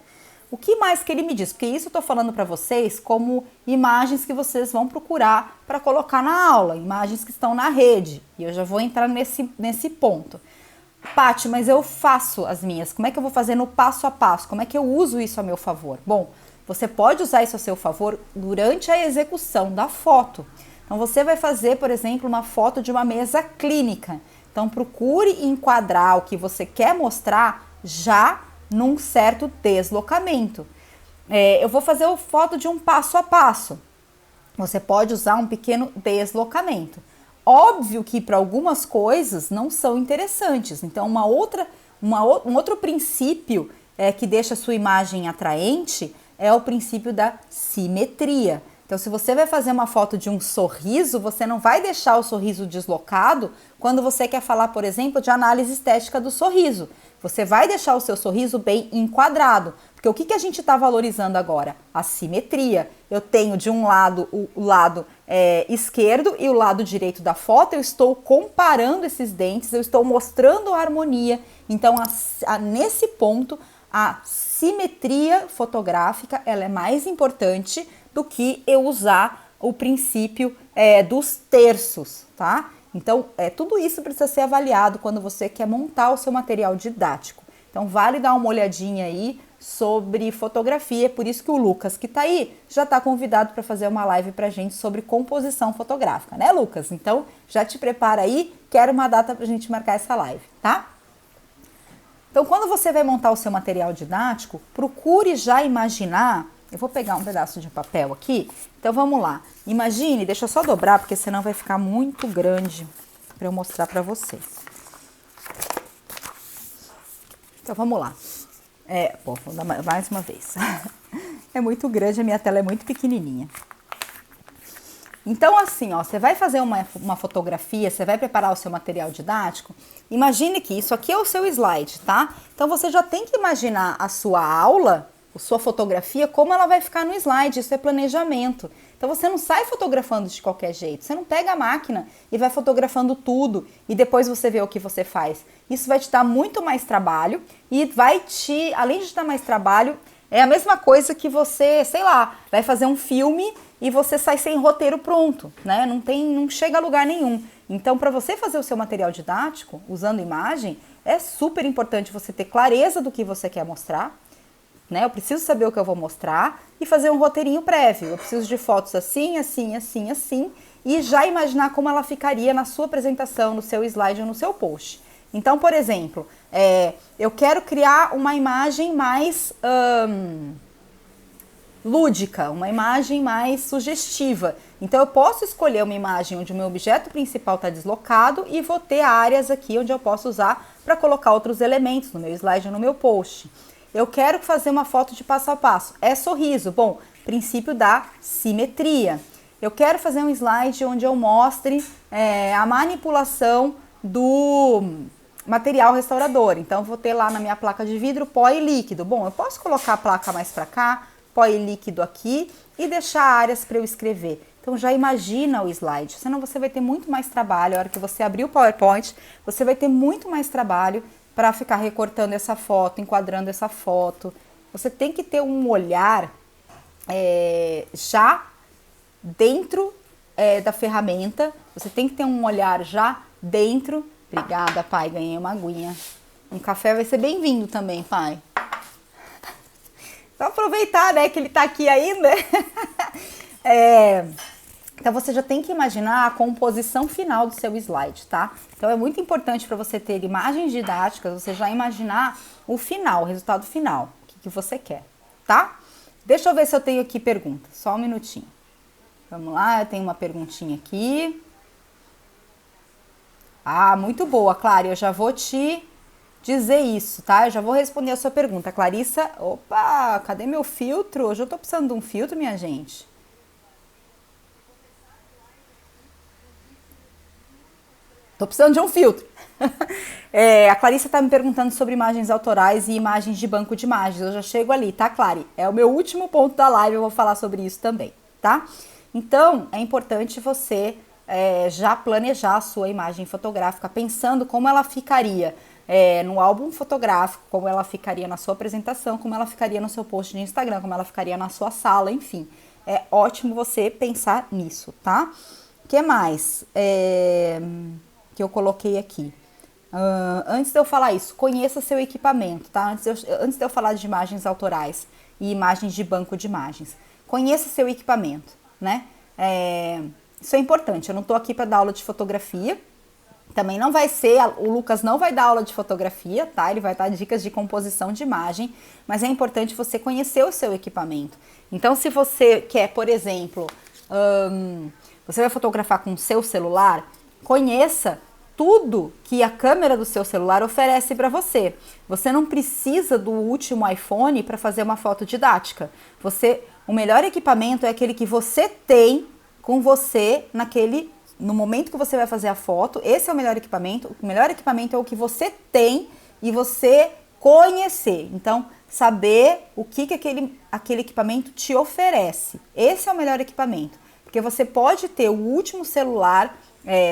O que mais que ele me diz? Porque isso eu estou falando para vocês como imagens que vocês vão procurar para colocar na aula, imagens que estão na rede, e eu já vou entrar nesse ponto. Paty, mas eu faço as minhas, como é que eu vou fazer no passo a passo? Como é que eu uso isso a meu favor? Bom, você pode usar isso a seu favor durante a execução da foto. Então, você vai fazer, por exemplo, uma foto de uma mesa clínica. Então, procure enquadrar o que você quer mostrar já num certo deslocamento. eu vou fazer a foto de um passo a passo. Você pode usar um pequeno deslocamento. Óbvio que para algumas coisas não são interessantes. Então, um outro princípio que deixa a sua imagem atraente é o princípio da simetria. Então, se você vai fazer uma foto de um sorriso, você não vai deixar o sorriso deslocado quando você quer falar, por exemplo, de análise estética do sorriso. Você vai deixar o seu sorriso bem enquadrado. Porque o que a gente está valorizando agora? A simetria. Eu tenho de um lado o lado esquerdo e o lado direito da foto, eu estou comparando esses dentes, eu estou mostrando a harmonia. Então, nesse ponto, a simetria fotográfica ela é mais importante do que eu usar o princípio dos terços, tá? Então, tudo isso precisa ser avaliado quando você quer montar o seu material didático. Então, vale dar uma olhadinha aí sobre fotografia, por isso que o Lucas, que tá aí, já está convidado para fazer uma live pra gente sobre composição fotográfica, né, Lucas? Então, já te prepara aí, quero uma data pra gente marcar essa live, tá? Então, quando você vai montar o seu material didático, procure já imaginar. Eu vou pegar um pedaço de papel aqui. Então, vamos lá. Imagine, deixa eu só dobrar, porque senão vai ficar muito grande para eu mostrar para você. Então, vamos lá. Vou dar mais uma vez. É muito grande, a minha tela é muito pequenininha. Então, assim, ó, você vai fazer uma fotografia, você vai preparar o seu material didático, imagine que isso aqui é o seu slide, tá? Então, você já tem que imaginar a sua aula, a sua fotografia, como ela vai ficar no slide, isso é planejamento. Então, você não sai fotografando de qualquer jeito, você não pega a máquina e vai fotografando tudo e depois você vê o que você faz. Isso vai te dar muito mais trabalho e além de te dar mais trabalho, é a mesma coisa que você, sei lá, vai fazer um filme e você sai sem roteiro pronto, né? Não chega a lugar nenhum. Então, para você fazer o seu material didático, usando imagem, é super importante você ter clareza do que você quer mostrar, né? Eu preciso saber o que eu vou mostrar e fazer um roteirinho prévio. Eu preciso de fotos assim, assim, assim, assim, e já imaginar como ela ficaria na sua apresentação, no seu slide ou no seu post. Então, por exemplo, eu quero criar uma imagem mais lúdica, uma imagem mais sugestiva. Então, eu posso escolher uma imagem onde o meu objeto principal está deslocado e vou ter áreas aqui onde eu posso usar para colocar outros elementos no meu slide ou no meu post. Eu quero fazer uma foto de passo a passo. É sorriso. Bom, princípio da simetria. Eu quero fazer um slide onde eu mostre a manipulação do material restaurador. Então, vou ter lá na minha placa de vidro pó e líquido. Bom, eu posso colocar a placa mais para cá, pó e líquido aqui e deixar áreas para eu escrever. Então, já imagina o slide, senão você vai ter muito mais trabalho. A hora que você abrir o PowerPoint, você vai ter muito mais trabalho para ficar recortando essa foto, enquadrando essa foto. Você tem que ter um olhar já dentro da ferramenta, você tem que ter um olhar já dentro. Obrigada, pai, ganhei uma aguinha. Um café vai ser bem-vindo também, pai. Só aproveitar, né, que ele tá aqui ainda. Então, você já tem que imaginar a composição final do seu slide, tá? Então, é muito importante para você ter imagens didáticas, você já imaginar o final, o resultado final, o que você quer, tá? Deixa eu ver se eu tenho aqui pergunta, só um minutinho. Vamos lá, eu tenho uma perguntinha aqui. Ah, muito boa, Clara, eu já vou te dizer isso, tá? Eu já vou responder a sua pergunta. Clarissa, opa, cadê meu filtro? Hoje eu tô precisando de um filtro, minha gente. Tô precisando de um filtro. A Clarissa tá me perguntando sobre imagens autorais e imagens de banco de imagens. Eu já chego ali, tá, Clary? É o meu último ponto da live, eu vou falar sobre isso também, tá? Então, é importante você já planejar a sua imagem fotográfica, pensando como ela ficaria no álbum fotográfico, como ela ficaria na sua apresentação, como ela ficaria no seu post de Instagram, como ela ficaria na sua sala, enfim. É ótimo você pensar nisso, tá? O que mais que eu coloquei aqui? Antes de eu falar isso, conheça seu equipamento, tá? Antes de eu falar de imagens autorais e imagens de banco de imagens, conheça seu equipamento, né? Isso é importante. Eu não tô aqui para dar aula de fotografia, Também não vai ser, o Lucas não vai dar aula de fotografia, tá? Ele vai dar dicas de composição de imagem, mas é importante você conhecer o seu equipamento. Então, se você quer, por exemplo, você vai fotografar com o seu celular, conheça tudo que a câmera do seu celular oferece para você. Você não precisa do último iPhone para fazer uma foto didática. O melhor equipamento é aquele que você tem com você no momento que você vai fazer a foto. Esse é o melhor equipamento. O melhor equipamento é o que você tem e você conhecer. Então, saber o que aquele equipamento te oferece. Esse é o melhor equipamento. Porque você pode ter o último celular,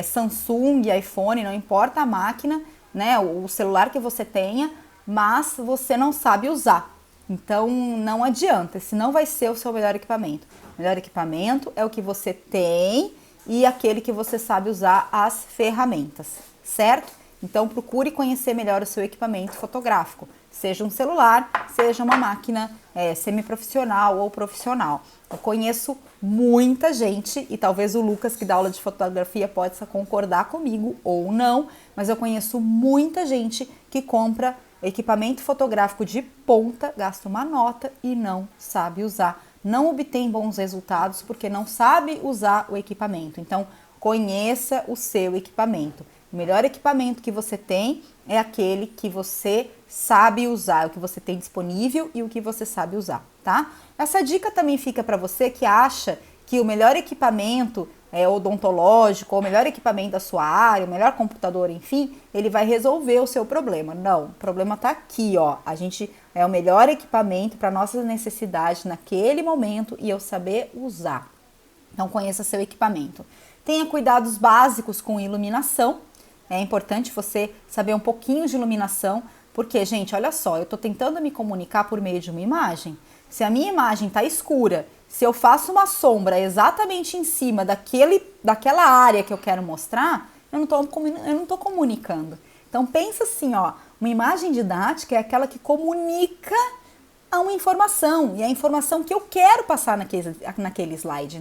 Samsung, iPhone, não importa a máquina, né, o celular que você tenha, mas você não sabe usar. Então, não adianta. Esse não vai ser o seu melhor equipamento. O melhor equipamento é o que você tem e aquele que você sabe usar as ferramentas, certo? Então, procure conhecer melhor o seu equipamento fotográfico, seja um celular, seja uma máquina semiprofissional ou profissional. Eu conheço muita gente, e talvez o Lucas, que dá aula de fotografia, possa concordar comigo ou não, mas eu conheço muita gente que compra equipamento fotográfico de ponta, gasta uma nota e não sabe usar. Não obtém bons resultados porque não sabe usar o equipamento. Então, conheça o seu equipamento. O melhor equipamento que você tem é aquele que você sabe usar, o que você tem disponível e o que você sabe usar, tá? Essa dica também fica para você que acha que o melhor equipamento odontológico, ou o melhor equipamento da sua área, o melhor computador, enfim, ele vai resolver o seu problema. Não, o problema tá aqui, ó. A gente é o melhor equipamento para nossas necessidades naquele momento e eu saber usar. Então, conheça seu equipamento. Tenha cuidados básicos com iluminação. É importante você saber um pouquinho de iluminação, porque, gente, olha só, eu tô tentando me comunicar por meio de uma imagem. Se a minha imagem tá escura, se eu faço uma sombra exatamente em cima daquela área que eu quero mostrar, eu não tô comunicando. Então, pensa assim, ó, uma imagem didática é aquela que comunica a uma informação, e a informação que eu quero passar naquele slide,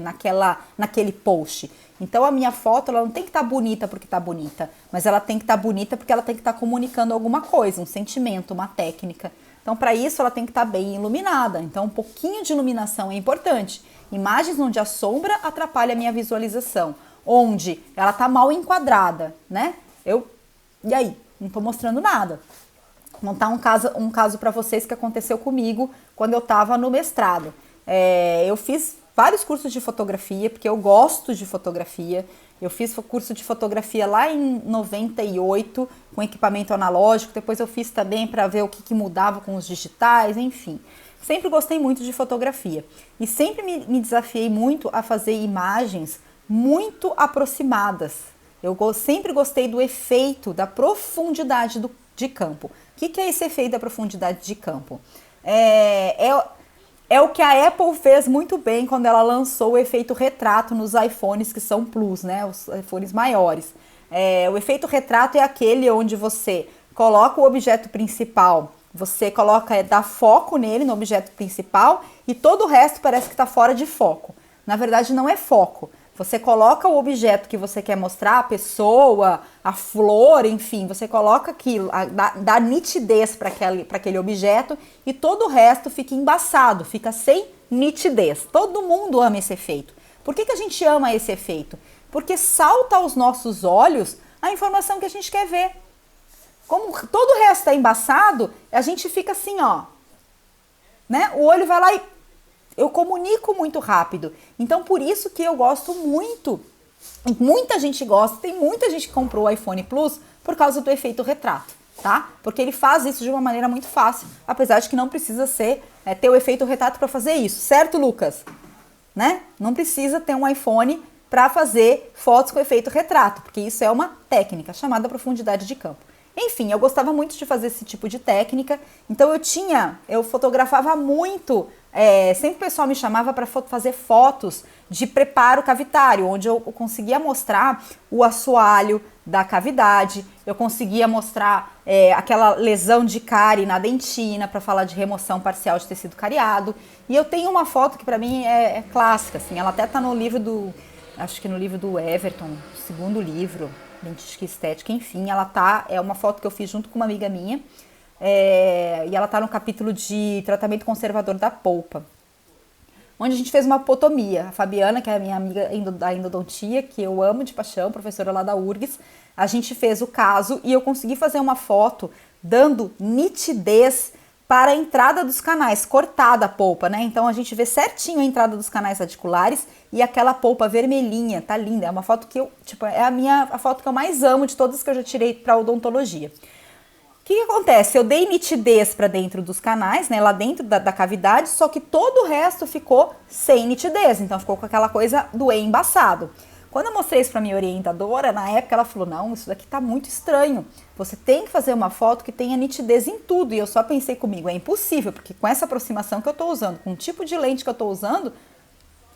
naquele post. Então, a minha foto, ela não tem que estar bonita porque está bonita, mas ela tem que estar bonita porque ela tem que estar comunicando alguma coisa, um sentimento, uma técnica. Então, para isso, ela tem que estar bem iluminada. Então, um pouquinho de iluminação é importante. Imagens onde a sombra atrapalha a minha visualização, onde ela está mal enquadrada, né? E aí? Não estou mostrando nada. Vou contar um caso para vocês que aconteceu comigo quando eu estava no mestrado. Eu fiz vários cursos de fotografia, porque eu gosto de fotografia. Eu fiz curso de fotografia lá em 98, com equipamento analógico. Depois eu fiz também para ver o que mudava com os digitais, enfim. Sempre gostei muito de fotografia. E sempre me desafiei muito a fazer imagens muito aproximadas. Eu sempre gostei do efeito, da profundidade de campo. O que é esse efeito da profundidade de campo? É o que a Apple fez muito bem quando ela lançou o efeito retrato nos iPhones que são Plus, né? Os iPhones maiores. O efeito retrato é aquele onde você coloca o objeto principal, você dá foco nele, no objeto principal, e todo o resto parece que está fora de foco. Na verdade, não é foco. Você coloca o objeto que você quer mostrar, a pessoa, a flor, enfim, você coloca aquilo, dá nitidez para aquele objeto e todo o resto fica embaçado, fica sem nitidez. Todo mundo ama esse efeito. Por que a gente ama esse efeito? Porque salta aos nossos olhos a informação que a gente quer ver. Como todo o resto está embaçado, a gente fica assim, ó, né? O olho vai lá e eu comunico muito rápido. Então, por isso que eu gosto muito. Muita gente gosta, tem muita gente que comprou o iPhone Plus por causa do efeito retrato, tá? Porque ele faz isso de uma maneira muito fácil, apesar de que não precisa ter o efeito retrato para fazer isso, certo, Lucas? Né? Não precisa ter um iPhone para fazer fotos com efeito retrato, porque isso é uma técnica chamada profundidade de campo. Enfim, eu gostava muito de fazer esse tipo de técnica, então eu fotografava muito, sempre o pessoal me chamava para fazer fotos de preparo cavitário, onde eu conseguia mostrar o assoalho da cavidade, eu conseguia mostrar aquela lesão de cárie na dentina, para falar de remoção parcial de tecido cariado, e eu tenho uma foto que para mim é clássica, assim, ela até está no livro acho que no livro do Everton, segundo livro, dentística estética, enfim, é uma foto que eu fiz junto com uma amiga minha, e ela tá no capítulo de tratamento conservador da polpa, onde a gente fez uma apotomia. A Fabiana, que é a minha amiga da endodontia, que eu amo de paixão, professora lá da URGS, a gente fez o caso e eu consegui fazer uma foto dando nitidez para a entrada dos canais, cortada a polpa, né? Então a gente vê certinho a entrada dos canais radiculares e aquela polpa vermelhinha, tá linda. É uma foto que a foto que eu mais amo de todas que eu já tirei para odontologia. O que acontece? Eu dei nitidez para dentro dos canais, né, lá dentro da cavidade, só que todo o resto ficou sem nitidez, então ficou com aquela coisa do E embaçado. Quando eu mostrei isso para minha orientadora, na época ela falou, não, isso daqui tá muito estranho, você tem que fazer uma foto que tenha nitidez em tudo, e eu só pensei comigo, é impossível, porque com essa aproximação que eu tô usando, com o tipo de lente que eu tô usando,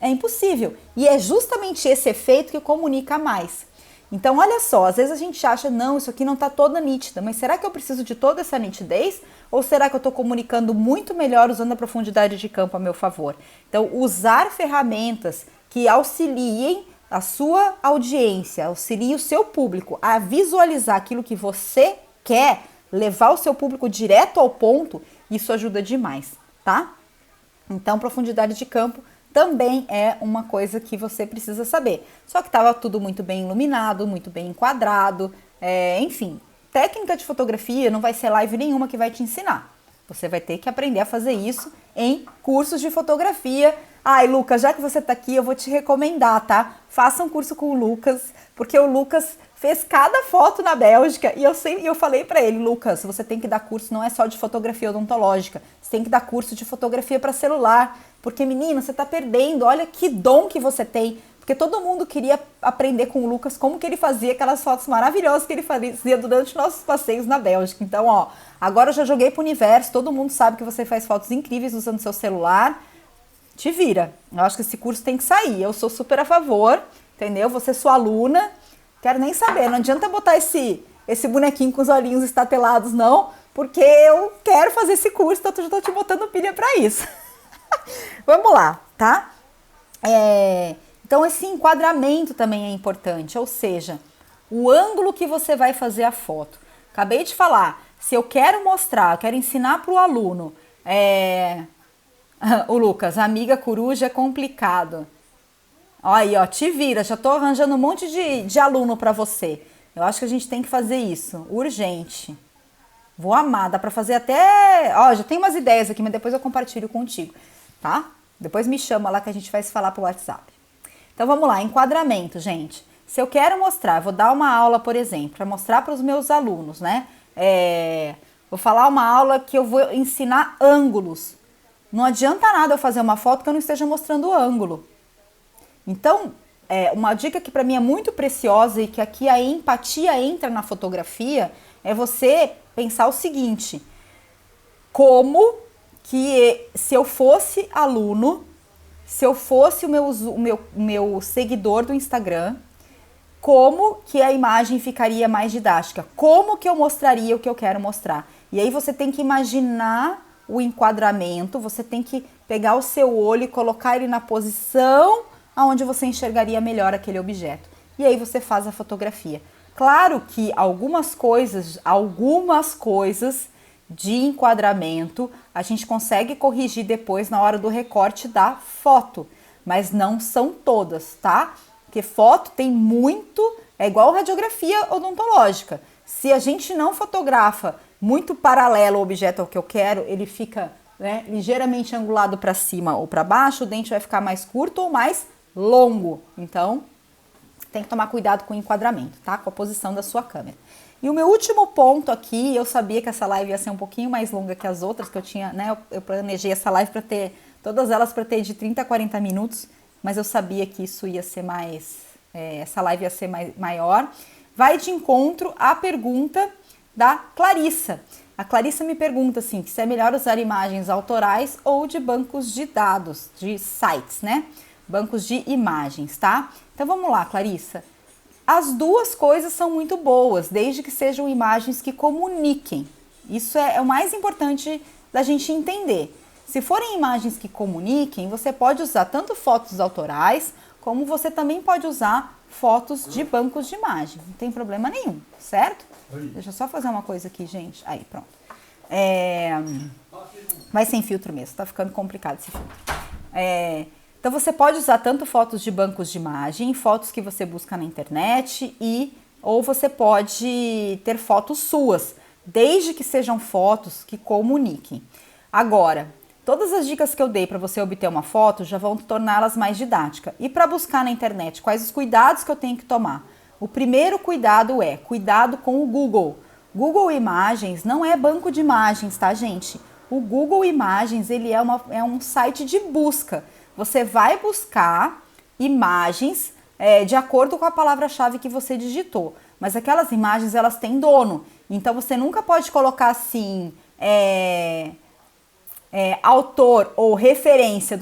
é impossível, e é justamente esse efeito que comunica mais. Então, olha só, às vezes a gente acha, não, isso aqui não está toda nítida, mas será que eu preciso de toda essa nitidez? Ou será que eu estou comunicando muito melhor usando a profundidade de campo a meu favor? Então, usar ferramentas que auxiliem a sua audiência, auxiliem o seu público a visualizar aquilo que você quer, levar o seu público direto ao ponto, isso ajuda demais, tá? Então, profundidade de campo também é uma coisa que você precisa saber. Só que estava tudo muito bem iluminado, muito bem enquadrado, enfim. Técnica de fotografia não vai ser live nenhuma que vai te ensinar. Você vai ter que aprender a fazer isso em cursos de fotografia. Ai, Lucas, já que você está aqui, eu vou te recomendar, tá? Faça um curso com o Lucas, porque o Lucas fez cada foto na Bélgica e eu falei para ele, Lucas, você tem que dar curso, não é só de fotografia odontológica, você tem que dar curso de fotografia para celular, porque, menino, você está perdendo, olha que dom que você tem, porque todo mundo queria aprender com o Lucas como que ele fazia aquelas fotos maravilhosas que ele fazia durante nossos passeios na Bélgica. Então, ó, agora eu já joguei pro universo, todo mundo sabe que você faz fotos incríveis usando seu celular, te vira. Eu acho que esse curso tem que sair, eu sou super a favor, entendeu? Você é sua aluna, quero nem saber, não adianta botar esse bonequinho com os olhinhos estatelados, não, porque eu quero fazer esse curso, então eu já tô te botando pilha pra isso. Vamos lá, tá? Então esse enquadramento também é importante, ou seja, o ângulo que você vai fazer a foto. Acabei de falar, se eu quero mostrar, eu quero ensinar para o aluno, o Lucas, amiga coruja é complicado. Aí, ó, te vira, já tô arranjando um monte de aluno para você. Eu acho que a gente tem que fazer isso, urgente. Vou amar, dá pra fazer até... Ó, já tem umas ideias aqui, mas depois eu compartilho contigo, tá? Depois me chama lá que a gente vai se falar pro WhatsApp. Então vamos lá, enquadramento, gente. Se eu quero mostrar, vou dar uma aula, por exemplo, para mostrar para os meus alunos, né? Vou falar uma aula que eu vou ensinar ângulos. Não adianta nada eu fazer uma foto que eu não esteja mostrando o ângulo. Então, uma dica que para mim é muito preciosa e que aqui a empatia entra na fotografia é você pensar o seguinte: como que se eu fosse aluno, se eu fosse o meu seguidor do Instagram, como que a imagem ficaria mais didática? Como que eu mostraria o que eu quero mostrar? E aí você tem que imaginar o enquadramento, você tem que pegar o seu olho e colocar ele na posição onde você enxergaria melhor aquele objeto. E aí você faz a fotografia. Claro que algumas coisas de enquadramento a gente consegue corrigir depois na hora do recorte da foto, mas não são todas, tá? Porque foto tem muito, é igual radiografia odontológica. Se a gente não fotografa muito paralelo ao objeto ao que eu quero, ele fica, né, ligeiramente angulado para cima ou para baixo, o dente vai ficar mais curto ou mais longo. Então, tem que tomar cuidado com o enquadramento, tá? Com a posição da sua câmera. E o meu último ponto aqui, eu sabia que essa live ia ser um pouquinho mais longa que as outras, que eu tinha, né? Eu planejei essa live para ter, todas elas para ter de 30 a 40 minutos, mas eu sabia que isso ia ser mais, essa live ia ser maior. Vai de encontro à pergunta da Clarissa. A Clarissa me pergunta assim, se é melhor usar imagens autorais ou de bancos de dados, de sites, né? Bancos de imagens, tá? Então vamos lá, Clarissa. As duas coisas são muito boas, desde que sejam imagens que comuniquem. Isso é o mais importante da gente entender. Se forem imagens que comuniquem, você pode usar tanto fotos autorais como você também pode usar fotos de bancos de imagem. Não tem problema nenhum, certo? Deixa eu só fazer uma coisa aqui, gente. Aí, pronto. Vai sem filtro mesmo, tá ficando complicado esse filtro. Então você pode usar tanto fotos de bancos de imagem, fotos que você busca na internet ou você pode ter fotos suas, desde que sejam fotos que comuniquem. Agora, todas as dicas que eu dei para você obter uma foto já vão torná-las mais didáticas. E para buscar na internet, quais os cuidados que eu tenho que tomar? O primeiro cuidado é cuidado com o Google. Google Imagens não é banco de imagens, tá, gente? O Google Imagens, ele é um site de busca. Você vai buscar imagens de acordo com a palavra-chave que você digitou. Mas aquelas imagens, elas têm dono. Então, você nunca pode colocar assim, autor ou referência,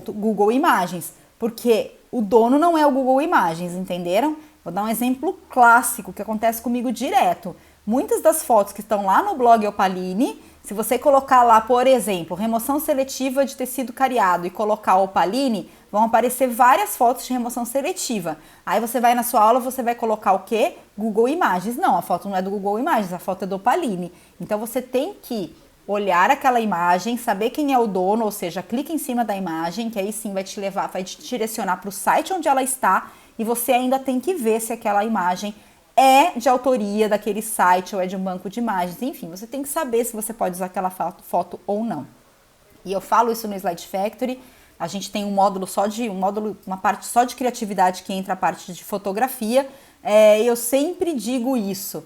Google Imagens. Porque o dono não é o Google Imagens, entenderam? Vou dar um exemplo clássico que acontece comigo direto. Muitas das fotos que estão lá no blog Opaline, se você colocar lá, por exemplo, remoção seletiva de tecido cariado e colocar Opaline, vão aparecer várias fotos de remoção seletiva. Aí você vai na sua aula, você vai colocar o quê? Google Imagens. Não, a foto não é do Google Imagens, a foto é do Opaline. Então você tem que olhar aquela imagem, saber quem é o dono, ou seja, clica em cima da imagem, que aí sim vai te levar, vai te direcionar para o site onde ela está, e você ainda tem que ver se aquela imagem é de autoria daquele site ou é de um banco de imagens. Enfim, você tem que saber se você pode usar aquela foto ou não. E eu falo isso no Slide Factory. A gente tem uma parte só de criatividade que entra a parte de fotografia. Eu sempre digo isso.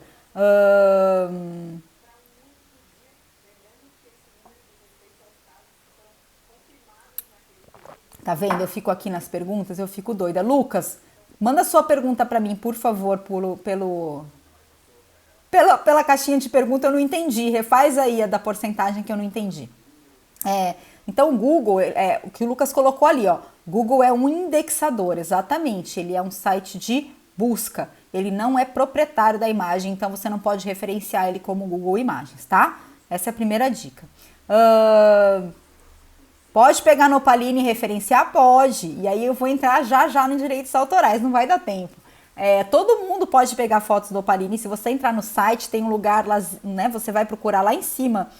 Tá vendo? Eu fico aqui nas perguntas, eu fico doida. Lucas, manda sua pergunta para mim, por favor, pela caixinha de pergunta. Eu não entendi. Refaz aí a da porcentagem que eu não entendi. Então, o Google, o que o Lucas colocou ali, ó. Google é um indexador, exatamente. Ele é um site de busca. Ele não é proprietário da imagem, então você não pode referenciar ele como Google Imagens, tá? Essa é a primeira dica. Pode pegar no Opaline e referenciar? Pode. E aí eu vou entrar já nos direitos autorais, não vai dar tempo. Todo mundo pode pegar fotos do Opaline. Se você entrar no site, tem um lugar lá, né? Você vai procurar lá em cima,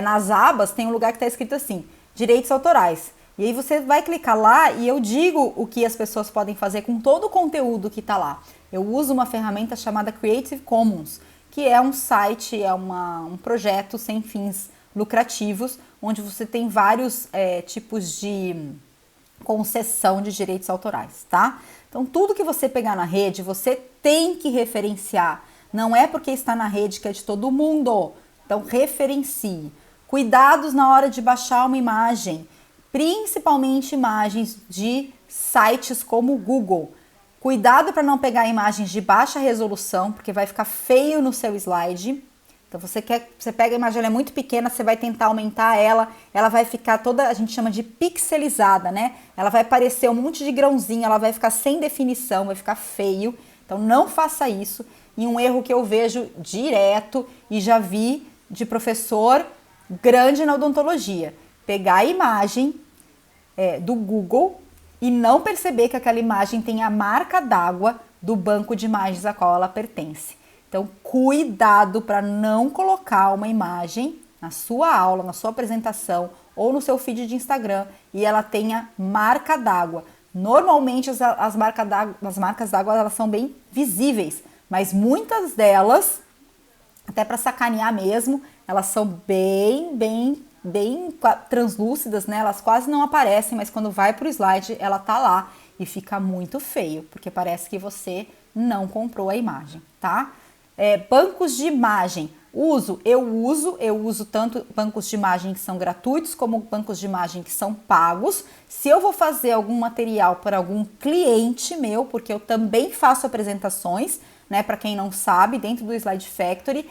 nas abas, tem um lugar que está escrito assim, direitos autorais. E aí você vai clicar lá e eu digo o que as pessoas podem fazer com todo o conteúdo que está lá. Eu uso uma ferramenta chamada Creative Commons, que é um site, um projeto sem fins lucrativos, onde você tem vários tipos de concessão de direitos autorais, tá? Então, tudo que você pegar na rede, você tem que referenciar. Não é porque está na rede que é de todo mundo. Então, referencie. Cuidados na hora de baixar uma imagem, principalmente imagens de sites como o Google. Cuidado para não pegar imagens de baixa resolução, porque vai ficar feio no seu slide. Então, você pega a imagem, ela é muito pequena, você vai tentar aumentar ela vai ficar toda, a gente chama de pixelizada, né? Ela vai parecer um monte de grãozinho, ela vai ficar sem definição, vai ficar feio. Então, não faça isso. E um erro que eu vejo direto e já vi de professor grande na odontologia, pegar a imagem do Google e não perceber que aquela imagem tem a marca d'água do banco de imagens a qual ela pertence. Então, cuidado para não colocar uma imagem na sua aula, na sua apresentação ou no seu feed de Instagram e ela tenha marca d'água. Normalmente as marcas d'água elas são bem visíveis, mas muitas delas, até para sacanear mesmo, elas são bem translúcidas, né? Elas quase não aparecem, mas quando vai para o slide ela tá lá e fica muito feio, porque parece que você não comprou a imagem, tá? Bancos de imagem. Eu uso tanto bancos de imagem que são gratuitos como bancos de imagem que são pagos. Se eu vou fazer algum material para algum cliente meu, porque eu também faço apresentações, né? Para quem não sabe, dentro do Slide Factory,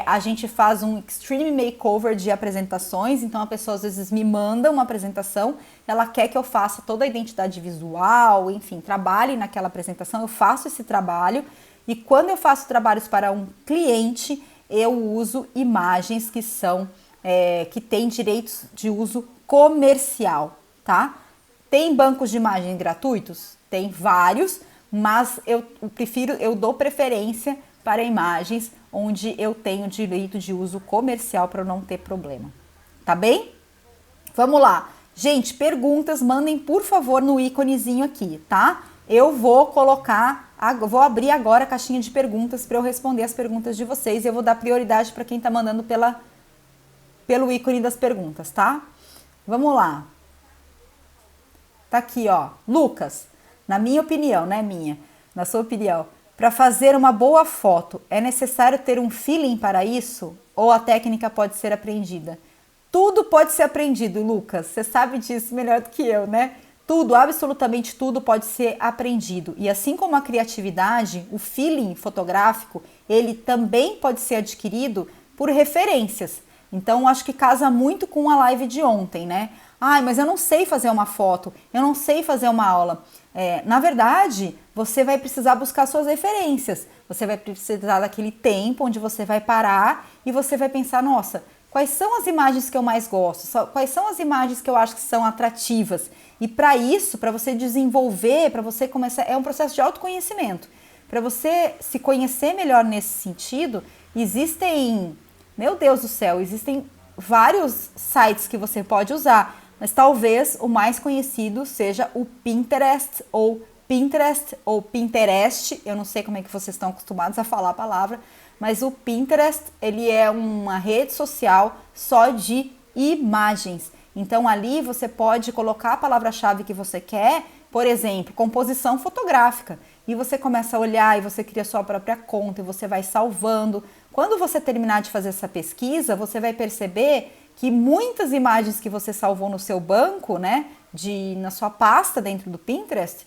a gente faz um extreme makeover de apresentações. Então a pessoa às vezes me manda uma apresentação, ela quer que eu faça toda a identidade visual, enfim, trabalhe naquela apresentação, eu faço esse trabalho. E quando eu faço trabalhos para um cliente, eu uso imagens que têm direitos de uso comercial, tá? Tem bancos de imagens gratuitos? tem vários, mas eu dou preferência para imagens onde eu tenho direito de uso comercial para eu não ter problema. Tá bem? Vamos lá. Gente, perguntas, mandem por favor no íconezinho aqui, tá? Eu vou vou abrir agora a caixinha de perguntas para eu responder as perguntas de vocês. Eu vou dar prioridade para quem tá mandando pelo ícone das perguntas, tá? Vamos lá. Tá aqui, ó. Lucas, na minha opinião, na sua opinião, para fazer uma boa foto, é necessário ter um feeling para isso? Ou a técnica pode ser aprendida? Tudo pode ser aprendido, Lucas. Você sabe disso melhor do que eu, né? Tudo, absolutamente tudo pode ser aprendido. E assim como a criatividade, o feeling fotográfico, ele também pode ser adquirido por referências. Então, acho que casa muito com a live de ontem, né? Ai, mas eu não sei fazer uma foto, eu não sei fazer uma aula. Na verdade, você vai precisar buscar suas referências. Você vai precisar daquele tempo onde você vai parar e você vai pensar, nossa, quais são as imagens que eu mais gosto? Quais são as imagens que eu acho que são atrativas? E para isso, para você desenvolver, para você começar, é um processo de autoconhecimento. Para você se conhecer melhor nesse sentido, existem, meu Deus do céu, existem vários sites que você pode usar, mas talvez o mais conhecido seja o Pinterest ou Pinterest, eu não sei como é que vocês estão acostumados a falar a palavra, mas o Pinterest, ele é uma rede social só de imagens. Então ali você pode colocar a palavra-chave que você quer, por exemplo, composição fotográfica, e você começa a olhar e você cria sua própria conta e você vai salvando. Quando você terminar de fazer essa pesquisa, você vai perceber que muitas imagens que você salvou no seu banco, né, na sua pasta dentro do Pinterest,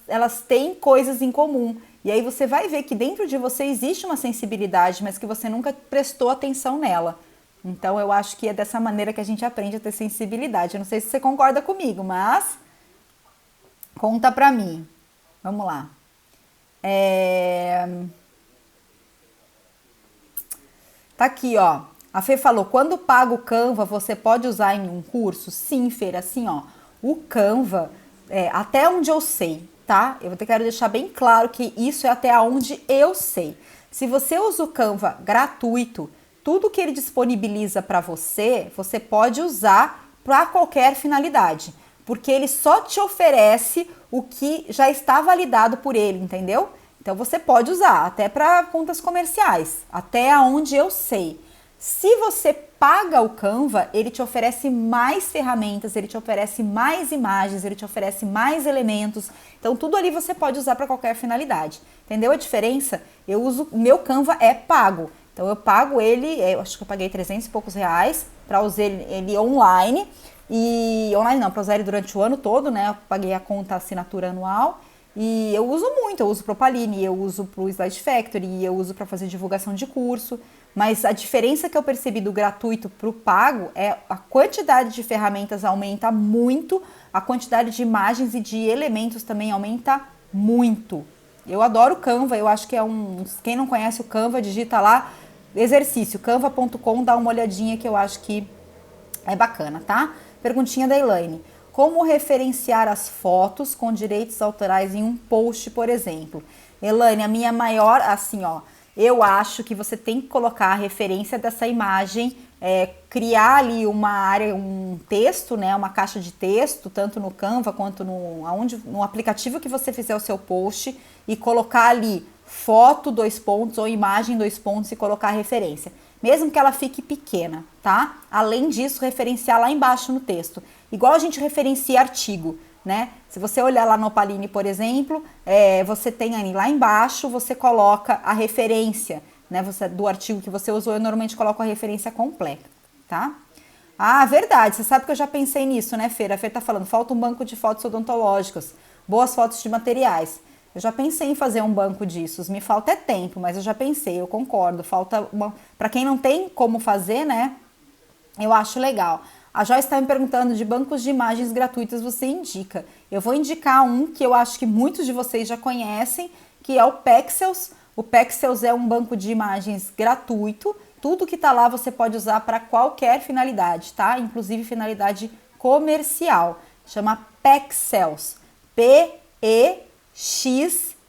elas têm coisas em comum. E aí você vai ver que dentro de você existe uma sensibilidade, mas que você nunca prestou atenção nela. Então eu acho que é dessa maneira que a gente aprende a ter sensibilidade. Eu não sei se você concorda comigo, mas conta pra mim. Vamos lá. Tá aqui, ó. A Fê falou, quando paga o Canva, você pode usar em um curso? Sim, Fê, assim, ó. O Canva, até onde eu sei, tá? Eu quero deixar bem claro que isso é até onde eu sei. Se você usa o Canva gratuito, tudo que ele disponibiliza para você, você pode usar para qualquer finalidade, porque ele só te oferece o que já está validado por ele, entendeu? Então você pode usar até para contas comerciais, até onde eu sei. Se você paga o Canva, ele te oferece mais ferramentas, ele te oferece mais imagens, ele te oferece mais elementos. Então tudo ali você pode usar para qualquer finalidade. Entendeu a diferença? Meu Canva é pago. Então eu pago ele, eu acho que eu paguei 300 e poucos reais para usar ele online. E online não, para usar ele durante o ano todo, né? Eu paguei a conta assinatura anual. E eu uso muito, eu uso pro Opaline, eu uso pro Slide Factory, eu uso para fazer divulgação de curso. Mas a diferença que eu percebi do gratuito pro pago é a quantidade de ferramentas aumenta muito, a quantidade de imagens e de elementos também aumenta muito. Eu adoro o Canva, eu acho que quem não conhece o Canva, digita lá, exercício, canva.com, dá uma olhadinha que eu acho que é bacana, tá? Perguntinha da Elaine. Como referenciar as fotos com direitos autorais em um post, por exemplo? Elaine, a minha maior, assim, ó, eu acho que você tem que colocar a referência dessa imagem, criar ali uma área, um texto, né, uma caixa de texto, tanto no Canva quanto no aplicativo que você fizer o seu post, e colocar ali foto, 2 pontos, ou imagem, 2 pontos, e colocar a referência. Mesmo que ela fique pequena, tá? Além disso, referenciar lá embaixo no texto. Igual a gente referencia artigo, né? Se você olhar lá no Opaline, por exemplo, você tem ali lá embaixo, você coloca a referência, né? Do artigo que você usou, eu normalmente coloco a referência completa, tá? Ah, verdade, você sabe que eu já pensei nisso, né, Fer? A Fer tá falando, falta um banco de fotos odontológicas, boas fotos de materiais. Eu já pensei em fazer um banco disso, me falta tempo, mas eu já pensei, eu concordo, falta para quem não tem como fazer, né, eu acho legal. A Joyce está me perguntando de bancos de imagens gratuitas você indica. Eu vou indicar um que eu acho que muitos de vocês já conhecem, que é o Pexels. O Pexels é um banco de imagens gratuito, tudo que está lá você pode usar para qualquer finalidade, tá? Inclusive finalidade comercial, chama Pexels, E-X-E-L-S,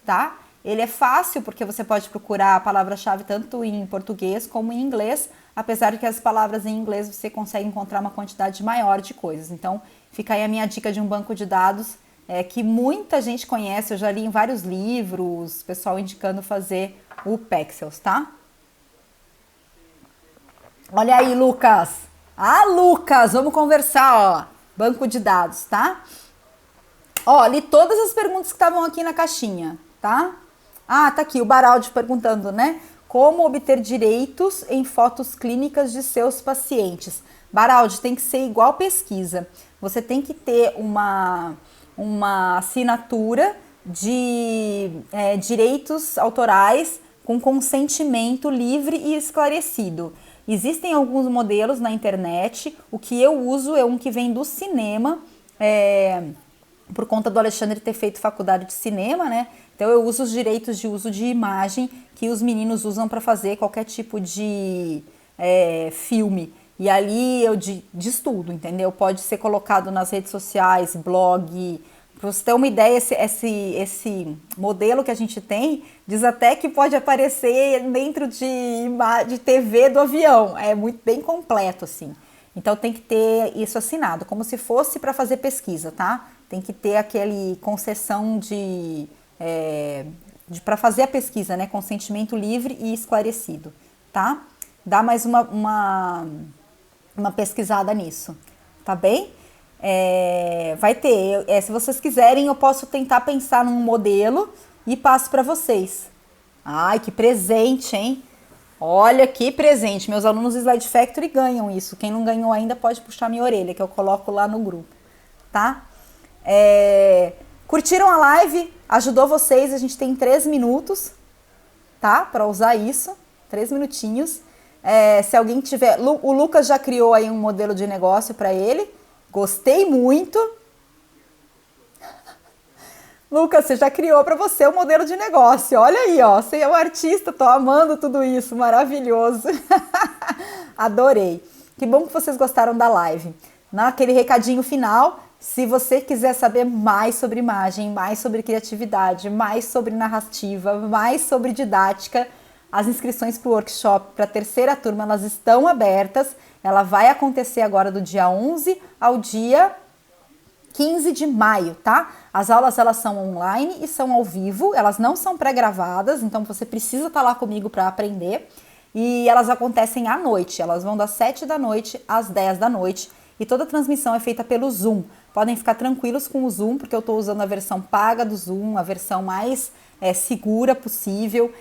tá? Ele é fácil porque você pode procurar a palavra-chave tanto em português como em inglês, apesar de que as palavras em inglês você consegue encontrar uma quantidade maior de coisas. Então, fica aí a minha dica de um banco de dados que muita gente conhece, eu já li em vários livros, pessoal indicando fazer o Pexels, tá? Olha aí, Lucas! Ah, Lucas, vamos conversar, ó. Banco de dados, tá? Ó, li todas as perguntas que estavam aqui na caixinha, tá? Ah, tá aqui o Baraldi perguntando, né? Como obter direitos em fotos clínicas de seus pacientes? Baraldi, tem que ser igual pesquisa. Você tem que ter uma assinatura de direitos autorais com consentimento livre e esclarecido. Existem alguns modelos na internet, o que eu uso é um que vem do cinema, por conta do Alexandre ter feito faculdade de cinema, né? Então eu uso os direitos de uso de imagem que os meninos usam para fazer qualquer tipo de filme. E ali eu diz tudo, entendeu? Pode ser colocado nas redes sociais, blog. Para você ter uma ideia, esse modelo que a gente tem diz até que pode aparecer dentro de TV do avião. É muito bem completo, assim. Então tem que ter isso assinado, como se fosse para fazer pesquisa, tá? Tem que ter aquele concessão para fazer a pesquisa, né? Consentimento livre e esclarecido, tá? Dá mais uma pesquisada nisso, tá bem? Vai ter, se vocês quiserem eu posso tentar pensar num modelo e passo para vocês. Ai, que presente, hein? Olha que presente, meus alunos do Slide Factory ganham isso. Quem não ganhou ainda pode puxar minha orelha, que eu coloco lá no grupo, tá? Curtiram a live? Ajudou vocês? A gente tem 3 minutos, tá? Para usar isso, 3 minutinhos. Se alguém tiver, o Lucas já criou aí um modelo de negócio para ele. Gostei muito. Lucas, você já criou para você um modelo de negócio. Olha aí, ó. Você é um artista, tô amando tudo isso. Maravilhoso. Adorei. Que bom que vocês gostaram da live. Naquele recadinho final, se você quiser saber mais sobre imagem, mais sobre criatividade, mais sobre narrativa, mais sobre didática, as inscrições para o workshop para a 3ª turma, elas estão abertas. Ela vai acontecer agora do dia 11 ao dia 15 de maio, tá? As aulas, elas são online e são ao vivo, elas não são pré-gravadas, então você precisa estar lá comigo para aprender. E elas acontecem à noite, elas vão das 7 da noite às 10 da noite e toda a transmissão é feita pelo Zoom. Podem ficar tranquilos com o Zoom, porque eu estou usando a versão paga do Zoom, a versão mais segura possível,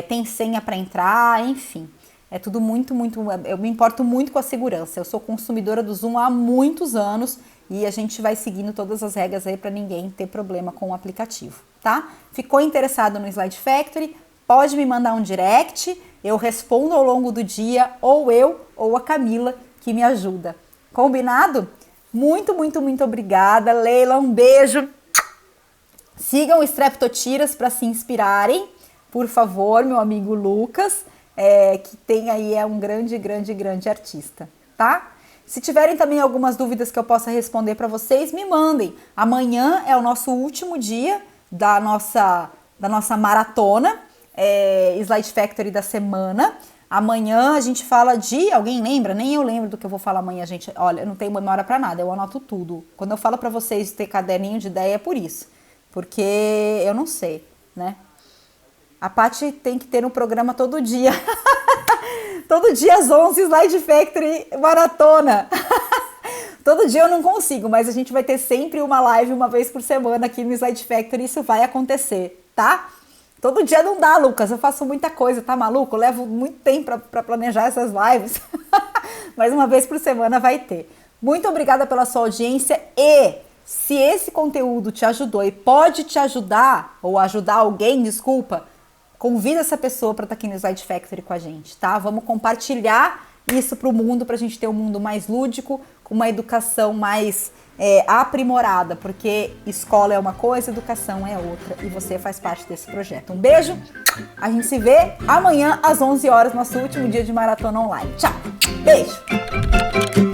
tem senha para entrar, enfim. É tudo muito, eu me importo muito com a segurança. Eu sou consumidora do Zoom há muitos anos e a gente vai seguindo todas as regras aí para ninguém ter problema com o aplicativo, tá? Ficou interessado no Slide Factory? Pode me mandar um direct, eu respondo ao longo do dia, ou eu ou a Camila que me ajuda. Combinado? Muito obrigada, Leila, um beijo. Sigam o Streptotiras para se inspirarem, por favor, meu amigo Lucas. Que tem aí, um grande artista, tá? Se tiverem também algumas dúvidas que eu possa responder para vocês, me mandem. Amanhã é o nosso último dia da nossa maratona Slide Factory da semana. Amanhã a gente fala de... Alguém lembra? Nem eu lembro do que eu vou falar amanhã, gente. Olha, eu não tenho memória para nada, eu anoto tudo. Quando eu falo para vocês ter caderninho de ideia é por isso. Porque eu não sei, né? A Paty tem que ter um programa todo dia. Todo dia às 11, Slide Factory maratona. Todo dia eu não consigo, mas a gente vai ter sempre uma live uma vez por semana aqui no Slide Factory. Isso vai acontecer, tá? Todo dia não dá, Lucas. Eu faço muita coisa, tá maluco? Eu levo muito tempo para planejar essas lives. Mas uma vez por semana vai ter. Muito obrigada pela sua audiência e... se esse conteúdo te ajudou e pode te ajudar, ou ajudar alguém, desculpa, convida essa pessoa para estar aqui no Slide Factory com a gente, tá? Vamos compartilhar isso para o mundo, para a gente ter um mundo mais lúdico, com uma educação mais aprimorada, porque escola é uma coisa, educação é outra, e você faz parte desse projeto. Um beijo, a gente se vê amanhã às 11 horas, nosso último dia de maratona online. Tchau, beijo!